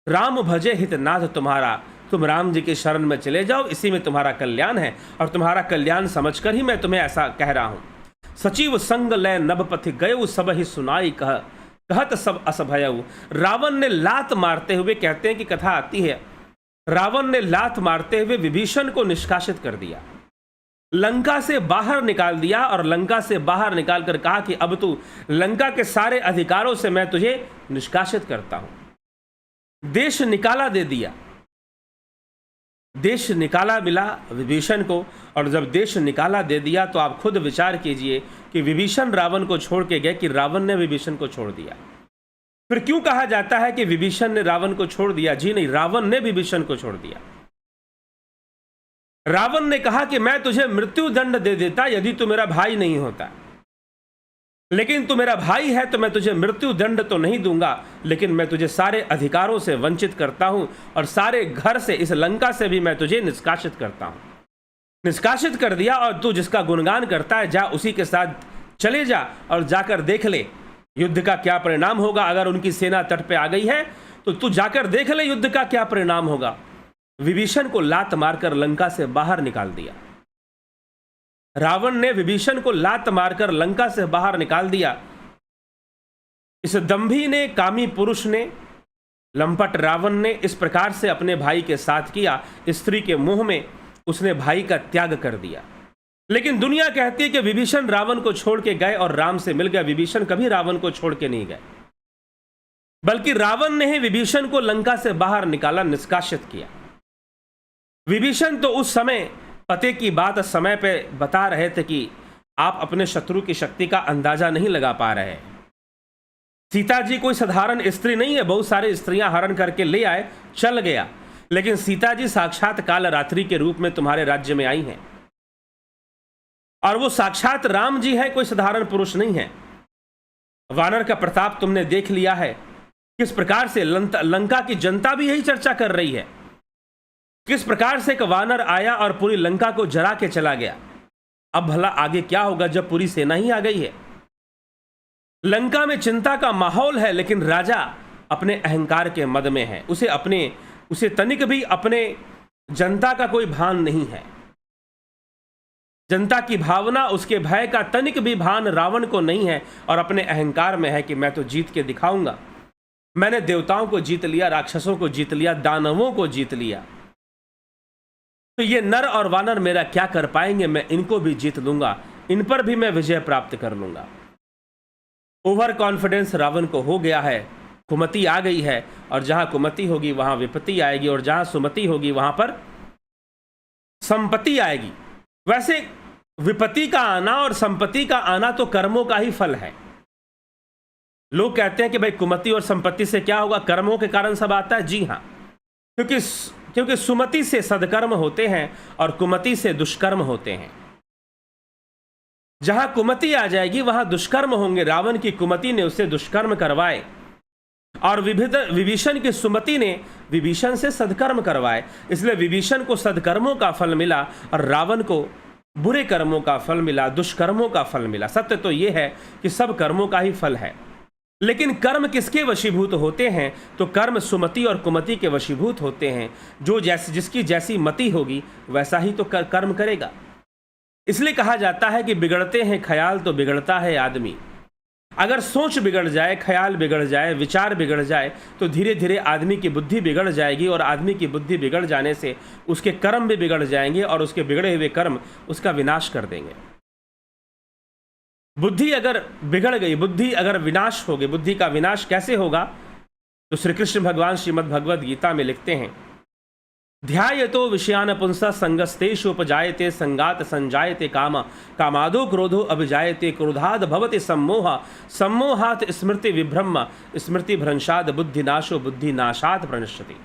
Speaker 1: राम भजे हित नाथ तुम्हारा, तुम राम जी के शरण में चले जाओ, इसी में तुम्हारा कल्याण है और तुम्हारा कल्याण समझकर ही मैं तुम्हें ऐसा कह रहा हूं। सचिव संग लय नभ पथि गये सब ही सुनाई कहत सब असभयऊ। रावण ने लात मारते हुए, कहते हैं कि कथा आती है, रावण ने लात मारते हुए विभीषण को निष्कासित कर दिया, लंका से बाहर निकाल दिया और लंका से बाहर निकालकर कहा कि अब तू लंका के सारे अधिकारों से मैं तुझे निष्कासित करता हूं। देश निकाला दे दिया, देश निकाला मिला विभीषण को। और जब देश निकाला दे दिया तो आप खुद विचार कीजिए कि विभीषण रावण को छोड़ के गए कि रावण ने विभीषण को छोड़ दिया। फिर क्यों कहा जाता है कि विभीषण ने रावण को छोड़ दिया? जी नहीं, रावण ने विभीषण को छोड़ दिया। रावण ने कहा कि मैं तुझे मृत्यु दंड दे देता यदि तू मेरा भाई नहीं होता, लेकिन तू मेरा भाई है तो मैं तुझे मृत्यु दंड तो नहीं दूंगा, लेकिन मैं तुझे सारे अधिकारों से वंचित करता हूं और सारे घर से, इस लंका से भी मैं तुझे निष्कासित करता हूं। निष्कासित कर दिया और तू जिसका गुणगान करता है जा उसी के साथ चले जा और जाकर देख ले युद्ध का क्या परिणाम होगा। अगर उनकी सेना तट पे आ गई है तो तू जाकर देख ले युद्ध का क्या परिणाम होगा। विभीषण को लात मारकर लंका से बाहर निकाल दिया। रावण ने विभीषण को लात मारकर लंका से बाहर निकाल दिया। इस दंभी ने, कामी पुरुष ने, लंपट रावण ने इस प्रकार से अपने भाई के साथ किया। स्त्री के मुंह में उसने भाई का त्याग कर दिया। लेकिन दुनिया कहती है कि विभीषण रावण को छोड़ के गए और राम से मिल गए। विभीषण कभी रावण को छोड़ के नहीं गए, बल्कि रावण ने ही विभीषण को लंका से बाहर निकाला, निष्कासित किया। विभीषण तो उस समय पते की बात समय पे बता रहे थे कि आप अपने शत्रु की शक्ति का अंदाजा नहीं लगा पा रहे। सीता जी कोई साधारण स्त्री नहीं है, बहुत सारी स्त्रियां हरण करके ले आए, चल गया, लेकिन सीता जी साक्षात काल रात्रि के रूप में तुम्हारे राज्य में आई हैं और वो साक्षात राम जी है, कोई साधारण पुरुष नहीं है। वानर का प्रताप तुमने देख लिया है, किस प्रकार से लंका की जनता भी यही चर्चा कर रही है, किस प्रकार से एक वानर आया और पूरी लंका को जला के चला गया। अब भला आगे क्या होगा जब पूरी सेना ही आ गई है। लंका में चिंता का माहौल है, लेकिन राजा अपने अहंकार के मद में है। उसे तनिक भी अपने जनता का कोई भान नहीं है। जनता की भावना, उसके भय का तनिक भी भान रावण को नहीं है और अपने अहंकार में है कि मैं तो जीत के दिखाऊंगा। मैंने देवताओं को जीत लिया, राक्षसों को जीत लिया, दानवों को जीत लिया, तो ये नर और वानर मेरा क्या कर पाएंगे। मैं इनको भी जीत लूंगा, इन पर भी मैं विजय प्राप्त कर लूंगा। ओवर कॉन्फिडेंस रावण को हो गया है। कुमति आ गई है और जहां कुमति होगी वहां विपत्ति आएगी और जहां सुमति होगी वहां पर संपत्ति आएगी। वैसे विपत्ति का आना और संपत्ति का आना तो कर्मों का ही फल है। लोग कहते हैं कि भाई कुमति और संपत्ति से क्या होगा, कर्मों के कारण सब आता है। जी हाँ, क्योंकि सुमति से सदकर्म होते हैं और कुमति से दुष्कर्म होते हैं। जहां कुमति आ जाएगी वहां दुष्कर्म होंगे। रावण की कुमति ने उससे दुष्कर्म करवाए और विभीषण की सुमति ने विभीषण से सदकर्म करवाए। इसलिए विभीषण को सदकर्मों का फल मिला और रावण को बुरे कर्मों का फल मिला, दुष्कर्मों का फल मिला। सत्य तो यह है कि सब कर्मों का ही फल है, लेकिन कर्म किसके वशीभूत होते हैं? तो कर्म सुमति और कुमति के वशीभूत होते हैं। जिसकी जैसी मति होगी वैसा ही तो कर्म करेगा। इसलिए कहा जाता है कि बिगड़ते हैं ख्याल तो बिगड़ता है आदमी। अगर सोच बिगड़ जाए, ख्याल बिगड़ जाए, विचार बिगड़ जाए तो धीरे धीरे आदमी की बुद्धि बिगड़ जाएगी और आदमी की बुद्धि बिगड़ जाने से उसके कर्म भी बिगड़ जाएंगे और उसके बिगड़े हुए कर्म उसका विनाश कर देंगे। बुद्धि अगर बिगड़ गई, बुद्धि अगर विनाश हो गई, बुद्धि का विनाश कैसे होगा? तो श्री कृष्ण भगवान श्रीमद् भगवद गीता में लिखते हैं ध्यायतो विषयान पुंसः संगस्तेषु उपजायते संगात संजायते काम कामादो क्रोधो अभिजायते क्रोधाद भवति सम्मोह सम्मोहात् स्मृति विभ्रम स्मृति भ्रंशाद बुद्धिनाशो बुद्धिनाशात् प्रणश्यति।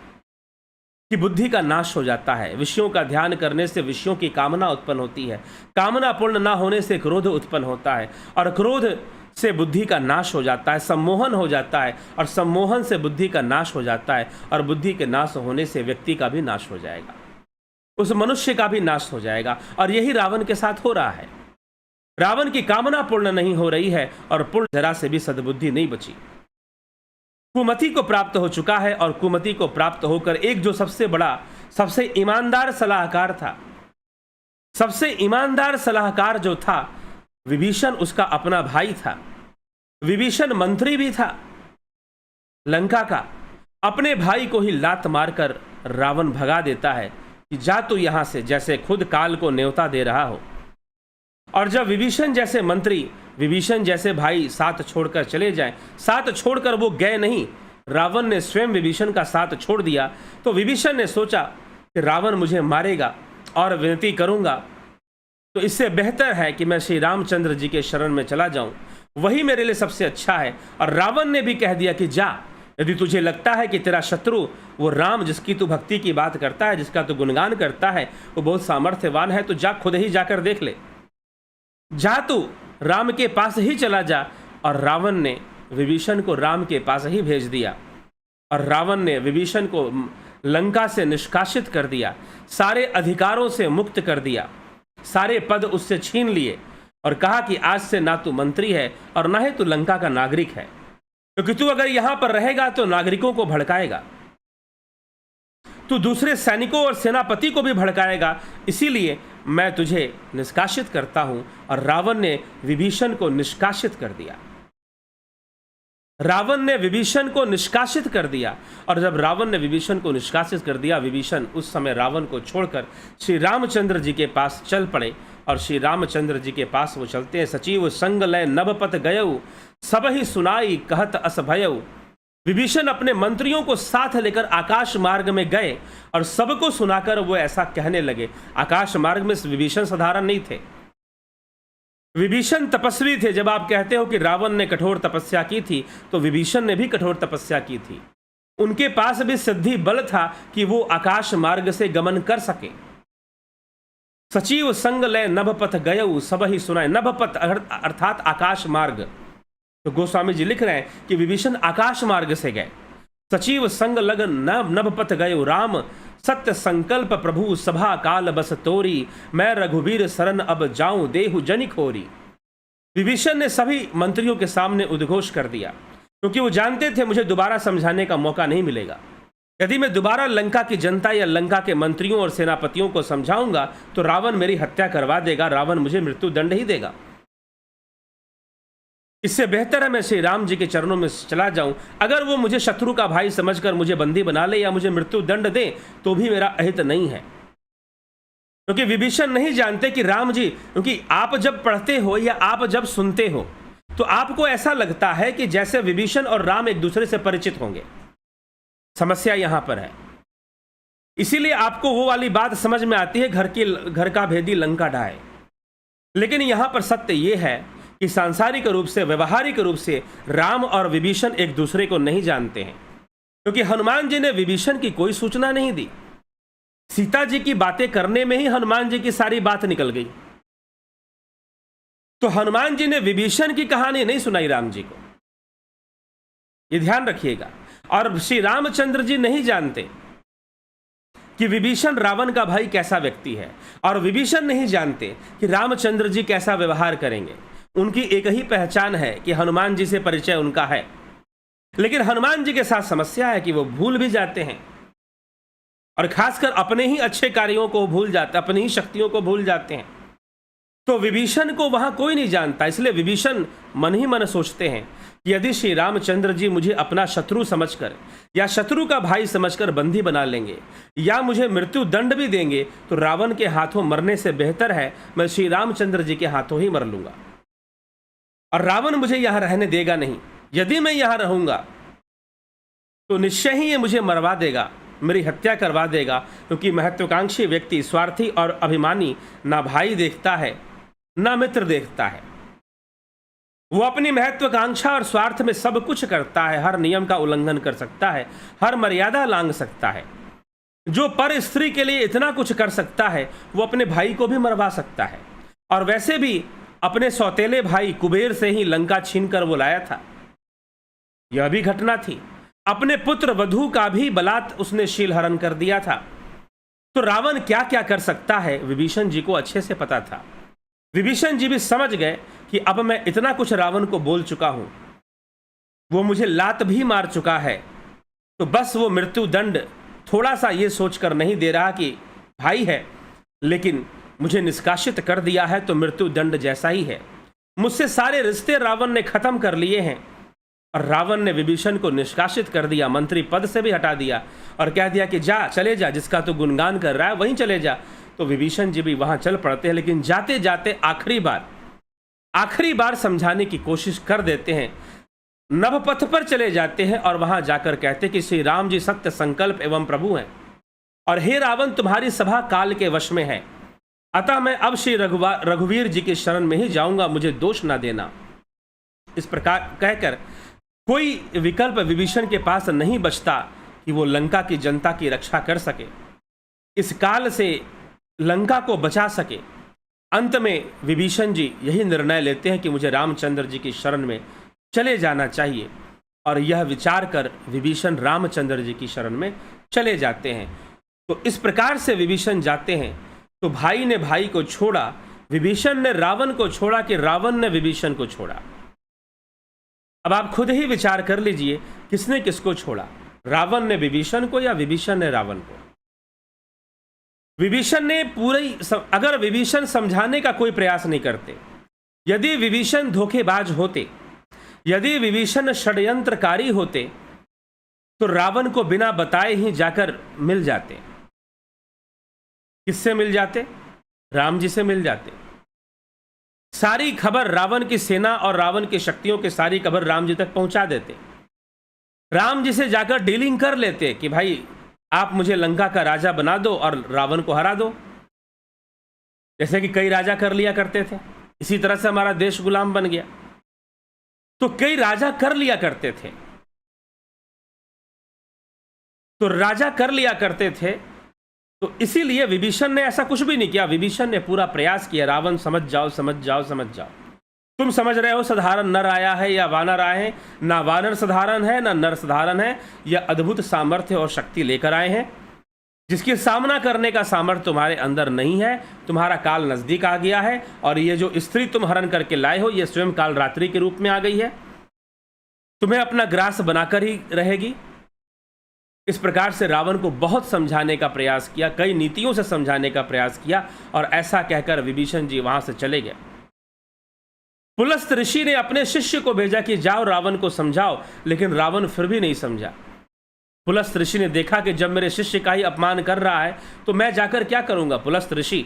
Speaker 1: कि बुद्धि का नाश हो जाता है, विषयों का ध्यान करने से विषयों की कामना उत्पन्न होती है, कामना पूर्ण ना होने से क्रोध उत्पन्न होता है और क्रोध से बुद्धि का नाश हो जाता है, सम्मोहन हो जाता है और सम्मोहन से बुद्धि का नाश हो जाता है और बुद्धि के नाश होने से व्यक्ति का भी नाश हो जाएगा, उस मनुष्य का भी नाश हो जाएगा। और यही रावण के साथ हो रहा है। रावण की कामना पूर्ण नहीं हो रही है और पूर्ण जरा से भी सद्बुद्धि नहीं बची। कुमति को प्राप्त हो चुका है और कुमति को प्राप्त होकर एक जो सबसे बड़ा सबसे ईमानदार सलाहकार था, सबसे ईमानदार सलाहकार जो था विभीषण, उसका अपना भाई था। विभीषण मंत्री भी था लंका का। अपने भाई को ही लात मारकर रावण भगा देता है कि जा तू यहां से, जैसे खुद काल को न्योता दे रहा हो। और जब विभीषण जैसे मंत्री, विभीषण जैसे भाई साथ छोड़कर चले जाएं, साथ छोड़कर वो गए नहीं, रावण ने स्वयं विभीषण का साथ छोड़ दिया, तो विभीषण ने सोचा कि रावण मुझे मारेगा और विनती करूंगा, तो इससे बेहतर है कि मैं श्री रामचंद्र जी के शरण में चला जाऊं, वही मेरे लिए सबसे अच्छा है। और रावण ने भी कह दिया कि जा, यदि तुझे लगता है कि तेरा शत्रु वो राम, जिसकी तू भक्ति की बात करता है, जिसका तू गुणगान करता है, वो बहुत सामर्थ्यवान है, तो जा, खुद ही जाकर देख ले, जा तू राम के पास ही चला जा। और रावण ने विभीषण को राम के पास ही भेज दिया और रावण ने विभीषण को लंका से निष्कासित कर दिया, सारे अधिकारों से मुक्त कर दिया, सारे पद उससे छीन लिए और कहा कि आज से ना तू मंत्री है और ना ही तू लंका का नागरिक है, क्योंकि तू अगर यहां पर रहेगा तो नागरिकों को भड़काएगा, तू दूसरे सैनिकों और सेनापति को भी भड़काएगा, इसीलिए मैं तुझे निष्कासित करता हूं। और रावण ने विभीषण को निष्कासित कर दिया। रावण ने विभीषण को निष्कासित कर दिया। और जब रावण ने विभीषण को निष्कासित कर दिया, विभीषण उस समय रावण को छोड़कर श्री रामचंद्र जी के पास चल पड़े। और श्री रामचंद्र जी के पास वो चलते हैं। सचिव संग लय नभपत गयऊ, सब ही सुनाई कहत अस भयऊ। विभीषण अपने मंत्रियों को साथ लेकर आकाश मार्ग में गए और सबको सुनाकर वो ऐसा कहने लगे। आकाश मार्ग में विभीषण साधारण नहीं थे, विभीषण तपस्वी थे। जब आप कहते हो कि रावण ने कठोर तपस्या की थी, तो विभीषण ने भी कठोर तपस्या की थी। उनके पास भी सिद्धि बल था कि वो आकाश मार्ग से गमन कर सके। सचिव संग लय नभपथ गयऊ, सब ही सुनाए। नभपथ अर्थात आकाश मार्ग। तो गोस्वामी जी लिख रहे हैं कि विभीषण आकाश मार्ग से गए। सचिव संग लगन नभपथ गयो राम, सत्य संकल्प प्रभु सभा काल बस तोरी। मैं रघुवीर शरण अब जाऊं देहु जनि खोरी। विभीषण ने सभी मंत्रियों के सामने उद्घोष कर दिया, क्योंकि वो जानते थे मुझे दोबारा समझाने का मौका नहीं मिलेगा। यदि मैं दोबारा लंका की जनता या लंका के मंत्रियों और सेनापतियों को समझाऊंगा तो रावण मेरी हत्या करवा देगा, रावण मुझे मृत्यु दंड ही देगा। इससे बेहतर है मैं श्री राम जी के चरणों में चला जाऊं। अगर वो मुझे शत्रु का भाई समझकर मुझे बंदी बना ले या मुझे मृत्यु दंड दे तो भी मेरा अहित नहीं है, क्योंकि विभीषण नहीं जानते कि राम जी, क्योंकि आप जब पढ़ते हो या आप जब सुनते हो तो आपको ऐसा लगता है कि जैसे विभीषण और राम एक दूसरे से परिचित होंगे। समस्या यहां पर है, इसीलिए आपको वो वाली बात समझ में आती है, घर का भेदी लंका ढाए। लेकिन यहां पर सत्य यह है कि सांसारिक रूप से, व्यवहारिक रूप से राम और विभीषण एक दूसरे को नहीं जानते हैं, क्योंकि हनुमान जी ने विभीषण की कोई सूचना नहीं दी। सीता जी की बातें करने में ही हनुमान जी की सारी बात निकल गई। तो हनुमान जी ने विभीषण की कहानी नहीं सुनाई राम जी को, ये ध्यान रखिएगा। और श्री रामचंद्र जी नहीं जानते कि विभीषण रावण का भाई कैसा व्यक्ति है, और विभीषण नहीं जानते कि रामचंद्र जी कैसा व्यवहार करेंगे। उनकी एक ही पहचान है कि हनुमान जी से परिचय उनका है, लेकिन हनुमान जी के साथ समस्या है कि वो भूल भी जाते हैं, और खासकर अपने ही अच्छे कार्यों को भूल जाते, अपनी ही शक्तियों को भूल जाते हैं। तो विभीषण को वहां कोई नहीं जानता, इसलिए विभीषण मन ही मन सोचते हैं कि यदि श्री रामचंद्र जी मुझे अपना शत्रु समझकर या शत्रु का भाई समझकर बंदी बना लेंगे या मुझे मृत्यु दंड भी देंगे, तो रावण के हाथों मरने से बेहतर है मैं श्री रामचंद्र जी के हाथों ही मर लूंगा, और रावण मुझे यहां रहने देगा नहीं। यदि मैं यहां रहूंगा तो निश्चय ही ये मुझे मरवा देगा, मेरी हत्या करवा देगा, क्योंकि महत्वाकांक्षी व्यक्ति स्वार्थी और अभिमानी ना भाई देखता है ना मित्र देखता है। वो अपनी महत्वाकांक्षा और स्वार्थ में सब कुछ करता है, हर नियम का उल्लंघन कर सकता है, हर मर्यादा लांघ सकता है। जो पर स्त्री के लिए इतना कुछ कर सकता है वो अपने भाई को भी मरवा सकता है। और वैसे भी अपने सौतेले भाई कुबेर से ही लंका छीनकर वो लाया था। यह भी घटना थी। अपने पुत्र वधू का भी बलात् उसने शीलहरण कर दिया था। तो रावण क्या क्या कर सकता है विभीषण जी को अच्छे से पता था। विभीषण जी भी समझ गए कि अब मैं इतना कुछ रावण को बोल चुका हूं, वो मुझे लात भी मार चुका है, तो बस वो मृत्यु दंड थोड़ा सा ये सोचकर नहीं दे रहा कि भाई है, लेकिन मुझे निष्कासित कर दिया है तो मृत्यु दंड जैसा ही है। मुझसे सारे रिश्ते रावण ने खत्म कर लिए हैं। और रावण ने विभीषण को निष्कासित कर दिया, मंत्री पद से भी हटा दिया और कह दिया कि जा, चले जा, जिसका तू गुणगान कर रहा है वहीं चले जा। तो विभीषण जी भी वहां चल पड़ते हैं, लेकिन जाते जाते आखिरी बार समझाने की कोशिश कर देते हैं। नवपथ पर चले जाते हैं और वहां जाकर कहते कि श्री राम जी सत्य संकल्प एवं प्रभु हैं, और हे रावण तुम्हारी सभा काल के वश में है, अतः मैं अब श्री रघुवीर जी के शरण में ही जाऊंगा, मुझे दोष ना देना। इस प्रकार कहकर कोई विकल्प विभीषण के पास नहीं बचता कि वो लंका की जनता की रक्षा कर सके, इस काल से लंका को बचा सके। अंत में विभीषण जी यही निर्णय लेते हैं कि मुझे रामचंद्र जी की शरण में चले जाना चाहिए, और यह विचार कर विभीषण रामचंद्र जी की शरण में चले जाते हैं। तो इस प्रकार से विभीषण जाते हैं। तो भाई ने भाई को छोड़ा, विभीषण ने रावण को छोड़ा कि रावण ने विभीषण को छोड़ा। अब आप खुद ही विचार कर लीजिए किसने किसको छोड़ा, रावण ने विभीषण को या विभीषण ने रावण को। विभीषण ने अगर विभीषण समझाने का कोई प्रयास नहीं करते, यदि विभीषण धोखेबाज होते, यदि विभीषण षड्यंत्रकारी होते, तो रावण को बिना बताए ही जाकर मिल जाते। किससे मिल जाते? राम जी से मिल जाते। सारी खबर रावण की सेना और रावण की शक्तियों की सारी खबर राम जी तक पहुंचा देते। राम जी से जाकर डीलिंग कर लेते कि भाई आप मुझे लंका का राजा बना दो और रावण को हरा दो, जैसे कि कई राजा कर लिया करते थे। इसी तरह से हमारा देश गुलाम बन गया। तो कई राजा कर लिया करते थे, तो राजा कर लिया करते थे, तो इसीलिए विभीषण ने ऐसा कुछ भी नहीं किया। विभीषण ने पूरा प्रयास किया, रावण समझ जाओ समझ जाओ समझ जाओ, तुम समझ रहे हो साधारण नर आया है या वानर आए हैं, ना वानर साधारण है ना नर साधारण है, यह अद्भुत सामर्थ्य और शक्ति लेकर आए हैं जिसकी सामना करने का सामर्थ्य तुम्हारे अंदर नहीं है। तुम्हारा काल नजदीक आ गया है, और ये जो स्त्री तुम हरण करके लाए हो ये स्वयं काल रात्रि के रूप में आ गई है, तुम्हें अपना ग्रास बनाकर ही रहेगी। इस प्रकार से रावण को बहुत समझाने का प्रयास किया, कई नीतियों से समझाने का प्रयास किया, और ऐसा कहकर विभीषण जी वहां से चले गए। पुलस्त ऋषि ने अपने शिष्य को भेजा कि जाओ रावण को समझाओ, लेकिन रावण फिर भी नहीं समझा। पुलस्त ऋषि ने देखा कि जब मेरे शिष्य का ही अपमान कर रहा है तो मैं जाकर क्या करूंगा। पुलस्त ऋषि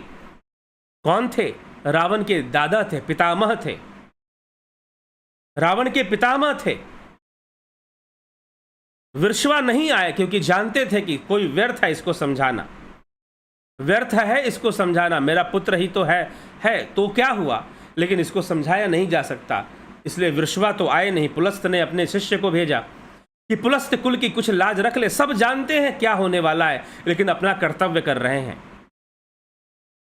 Speaker 1: कौन थे? रावण के दादा थे, पितामह थे, रावण के पितामह थे। वृषवा नहीं आए क्योंकि जानते थे कि कोई व्यर्थ है इसको समझाना, व्यर्थ है इसको समझाना। मेरा पुत्र ही तो है तो क्या हुआ, लेकिन इसको समझाया नहीं जा सकता, इसलिए वृषवा तो आए नहीं। पुलस्त ने अपने शिष्य को भेजा कि पुलस्त कुल की कुछ लाज रख ले, सब जानते हैं क्या होने वाला है, लेकिन अपना कर्तव्य कर रहे हैं।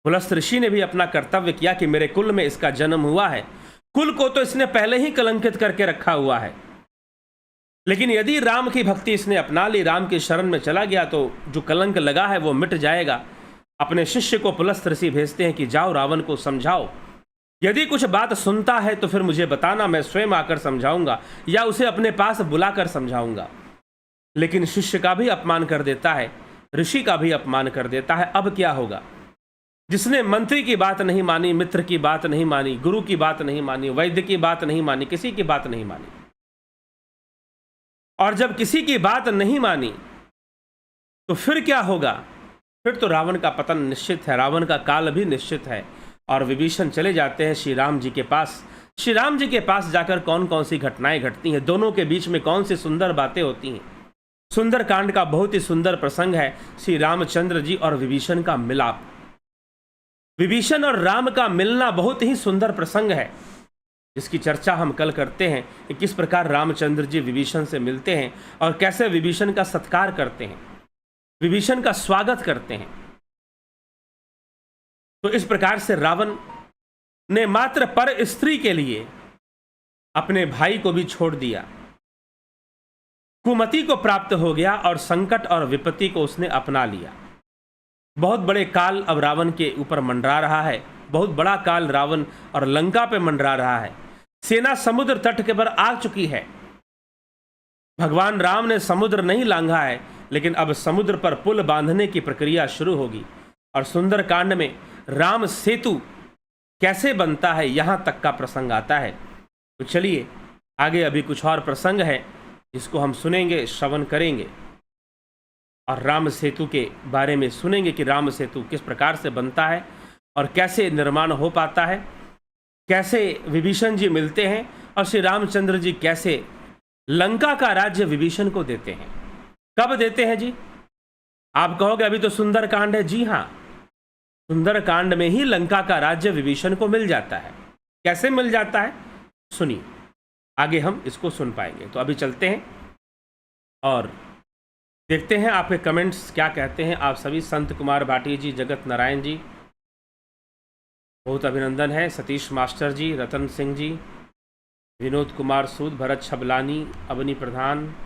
Speaker 1: पुलस्त ऋषि ने भी अपना कर्तव्य किया कि मेरे कुल में इसका जन्म हुआ है, कुल को तो इसने पहले ही कलंकित करके रखा हुआ है, लेकिन यदि राम की भक्ति इसने अपना ली, राम की शरण में चला गया, तो जो कलंक लगा है वो मिट जाएगा। अपने शिष्य को पुलस्त ऋषि भेजते हैं कि जाओ रावण को समझाओ, यदि कुछ बात सुनता है तो फिर मुझे बताना, मैं स्वयं आकर समझाऊंगा या उसे अपने पास बुलाकर समझाऊंगा। लेकिन शिष्य का भी अपमान कर देता है, ऋषि का भी अपमान कर देता है। अब क्या होगा? जिसने मंत्री की बात नहीं मानी, मित्र की बात नहीं मानी, गुरु की बात नहीं मानी, वैद्य की बात नहीं मानी, किसी की बात नहीं मानी, और जब किसी की बात नहीं मानी तो फिर क्या होगा? फिर तो रावण का पतन निश्चित है, रावण का काल भी निश्चित है। और विभीषण चले जाते हैं श्री राम जी के पास। श्री राम जी के पास जाकर कौन कौन सी घटनाएं घटती हैं, दोनों के बीच में कौन सी सुंदर बातें होती हैं, सुंदरकांड का बहुत ही सुंदर प्रसंग है श्री रामचंद्र जी और विभीषण का मिलाप। विभीषण और राम का मिलना बहुत ही सुंदर प्रसंग है, जिसकी चर्चा हम कल करते हैं कि किस प्रकार रामचंद्र जी विभीषण से मिलते हैं और कैसे विभीषण का सत्कार करते हैं, विभीषण का स्वागत करते हैं। तो इस प्रकार से रावण ने मात्र पर स्त्री के लिए अपने भाई को भी छोड़ दिया, कुमति को प्राप्त हो गया और संकट और विपत्ति को उसने अपना लिया। बहुत बड़े काल अब रावण के ऊपर मंडरा रहा है, बहुत बड़ा काल रावण और लंका पे मंडरा रहा है। सेना समुद्र तट के पर आ चुकी है। भगवान राम ने समुद्र नहीं लांघा है, लेकिन अब समुद्र पर पुल बांधने की प्रक्रिया शुरू होगी और सुंदरकांड में राम सेतु कैसे बनता है यहां तक का प्रसंग आता है। तो चलिए आगे अभी कुछ और प्रसंग है जिसको हम सुनेंगे, श्रवण करेंगे और राम सेतु के बारे में सुनेंगे कि राम सेतु किस प्रकार से बनता है और कैसे निर्माण हो पाता है, कैसे विभीषण जी मिलते हैं और श्री रामचंद्र जी कैसे लंका का राज्य विभीषण को देते हैं। कब देते हैं जी? आप कहोगे अभी तो सुंदरकांड है। जी हाँ, सुंदरकांड में ही लंका का राज्य विभीषण को मिल जाता है। कैसे मिल जाता है सुनिए, आगे हम इसको सुन पाएंगे। तो अभी चलते हैं और देखते हैं आपके कमेंट्स क्या कहते हैं। आप सभी, संत कुमार भाटी जी, जगत नारायण जी, बहुत अभिनंदन है। सतीश मास्टर जी, रतन सिंह जी, विनोद कुमार सूद, भरत छबलानी, अवनी प्रधान,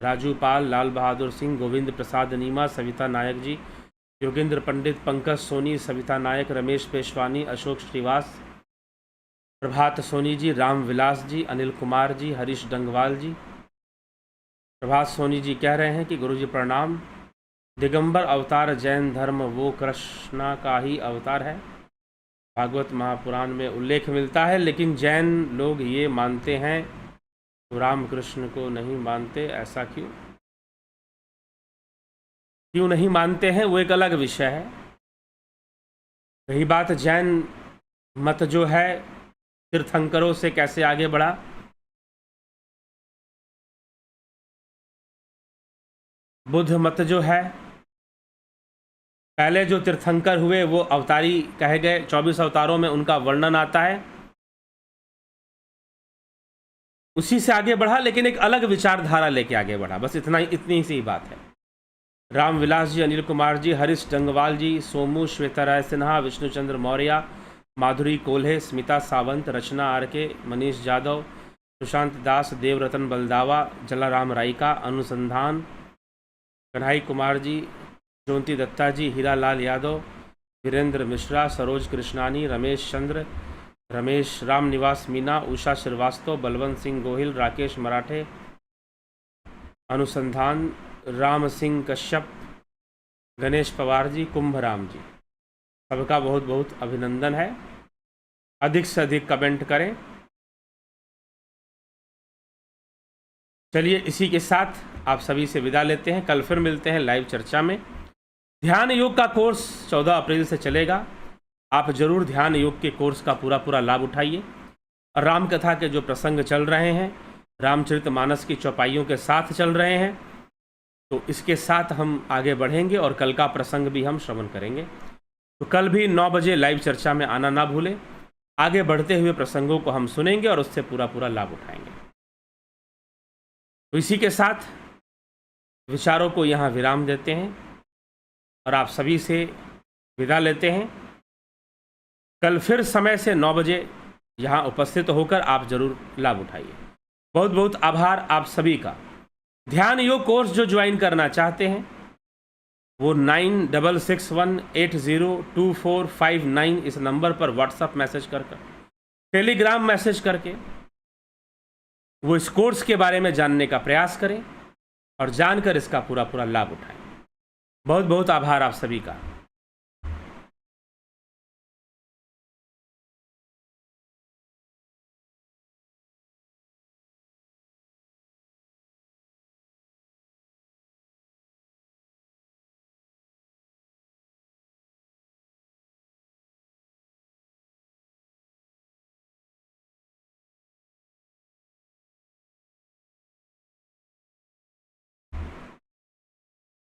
Speaker 1: राजू पाल, लाल बहादुर सिंह, गोविंद प्रसाद नीमा, सविता नायक जी, योगेंद्र पंडित, पंकज सोनी, सविता नायक, रमेश पेशवानी, अशोक श्रीवास, प्रभात सोनी जी, राम विलास जी, अनिल कुमार जी, हरीश डंगवाल जी। प्रभात सोनी जी कह रहे हैं कि गुरुजी प्रणाम। दिगंबर अवतार जैन धर्म वो कृष्णा का ही अवतार है, भागवत महापुराण में उल्लेख मिलता है, लेकिन जैन लोग ये मानते हैं तो राम कृष्ण को नहीं मानते, ऐसा क्यों? क्यों नहीं मानते हैं वो एक अलग विषय है। रही बात जैन मत जो है तीर्थंकरों से कैसे आगे बढ़ा, बुद्ध मत जो है, पहले जो तीर्थंकर हुए वो अवतारी कहे गए, 24 अवतारों में उनका वर्णन आता है, उसी से आगे बढ़ा, लेकिन एक अलग विचारधारा लेके आगे बढ़ा। बस इतनी सी बात है। राम विलास जी, अनिल कुमार जी, हरीश डंगवाल जी, सोमू, श्वेता राय सिन्हा, विष्णुचंद्र मौर्य, माधुरी कोल्हे, स्मिता सावंत, रचना आरके, मनीष जादव, सुशांत दास, देवरतन बलदावा, जलाराम रायका, अनुसंधान, कन्हई कुमार जी, ज्योति दत्ता जी, हीरा लाल यादव, वीरेंद्र मिश्रा, सरोज कृष्णानी, रमेश चंद्र, रमेश, राम निवास मीना, उषा श्रीवास्तव, बलवंत सिंह गोहिल, राकेश मराठे, अनुसंधान, राम सिंह कश्यप, गणेश पवार जी, कुंभराम जी, सबका बहुत बहुत अभिनंदन है। अधिक से अधिक कमेंट करें। चलिए इसी के साथ आप सभी से विदा लेते हैं। कल फिर मिलते हैं लाइव चर्चा में। ध्यान योग का कोर्स 14 अप्रैल से चलेगा। आप जरूर ध्यान योग के कोर्स का पूरा लाभ उठाइए और राम कथा के जो प्रसंग चल रहे हैं, रामचरितमानस की चौपाइयों के साथ चल रहे हैं, तो इसके साथ हम आगे बढ़ेंगे और कल का प्रसंग भी हम श्रवण करेंगे। तो कल भी 9 बजे लाइव चर्चा में आना ना भूलें। आगे बढ़ते हुए प्रसंगों को हम सुनेंगे और उससे पूरा लाभ उठाएंगे। तो इसी के साथ विचारों को यहाँ विराम देते हैं और आप सभी से विदा लेते हैं। कल फिर समय से 9 बजे यहाँ उपस्थित होकर आप जरूर लाभ उठाइए। बहुत बहुत आभार आप सभी का। ध्यान योग कोर्स जो ज्वाइन करना चाहते हैं वो 9661802459 इस नंबर पर व्हाट्सएप मैसेज कर टेलीग्राम मैसेज करके वो इस कोर्स के बारे में जानने का प्रयास करें और जानकर इसका पूरा लाभ उठाएं। बहुत बहुत आभार आप सभी का।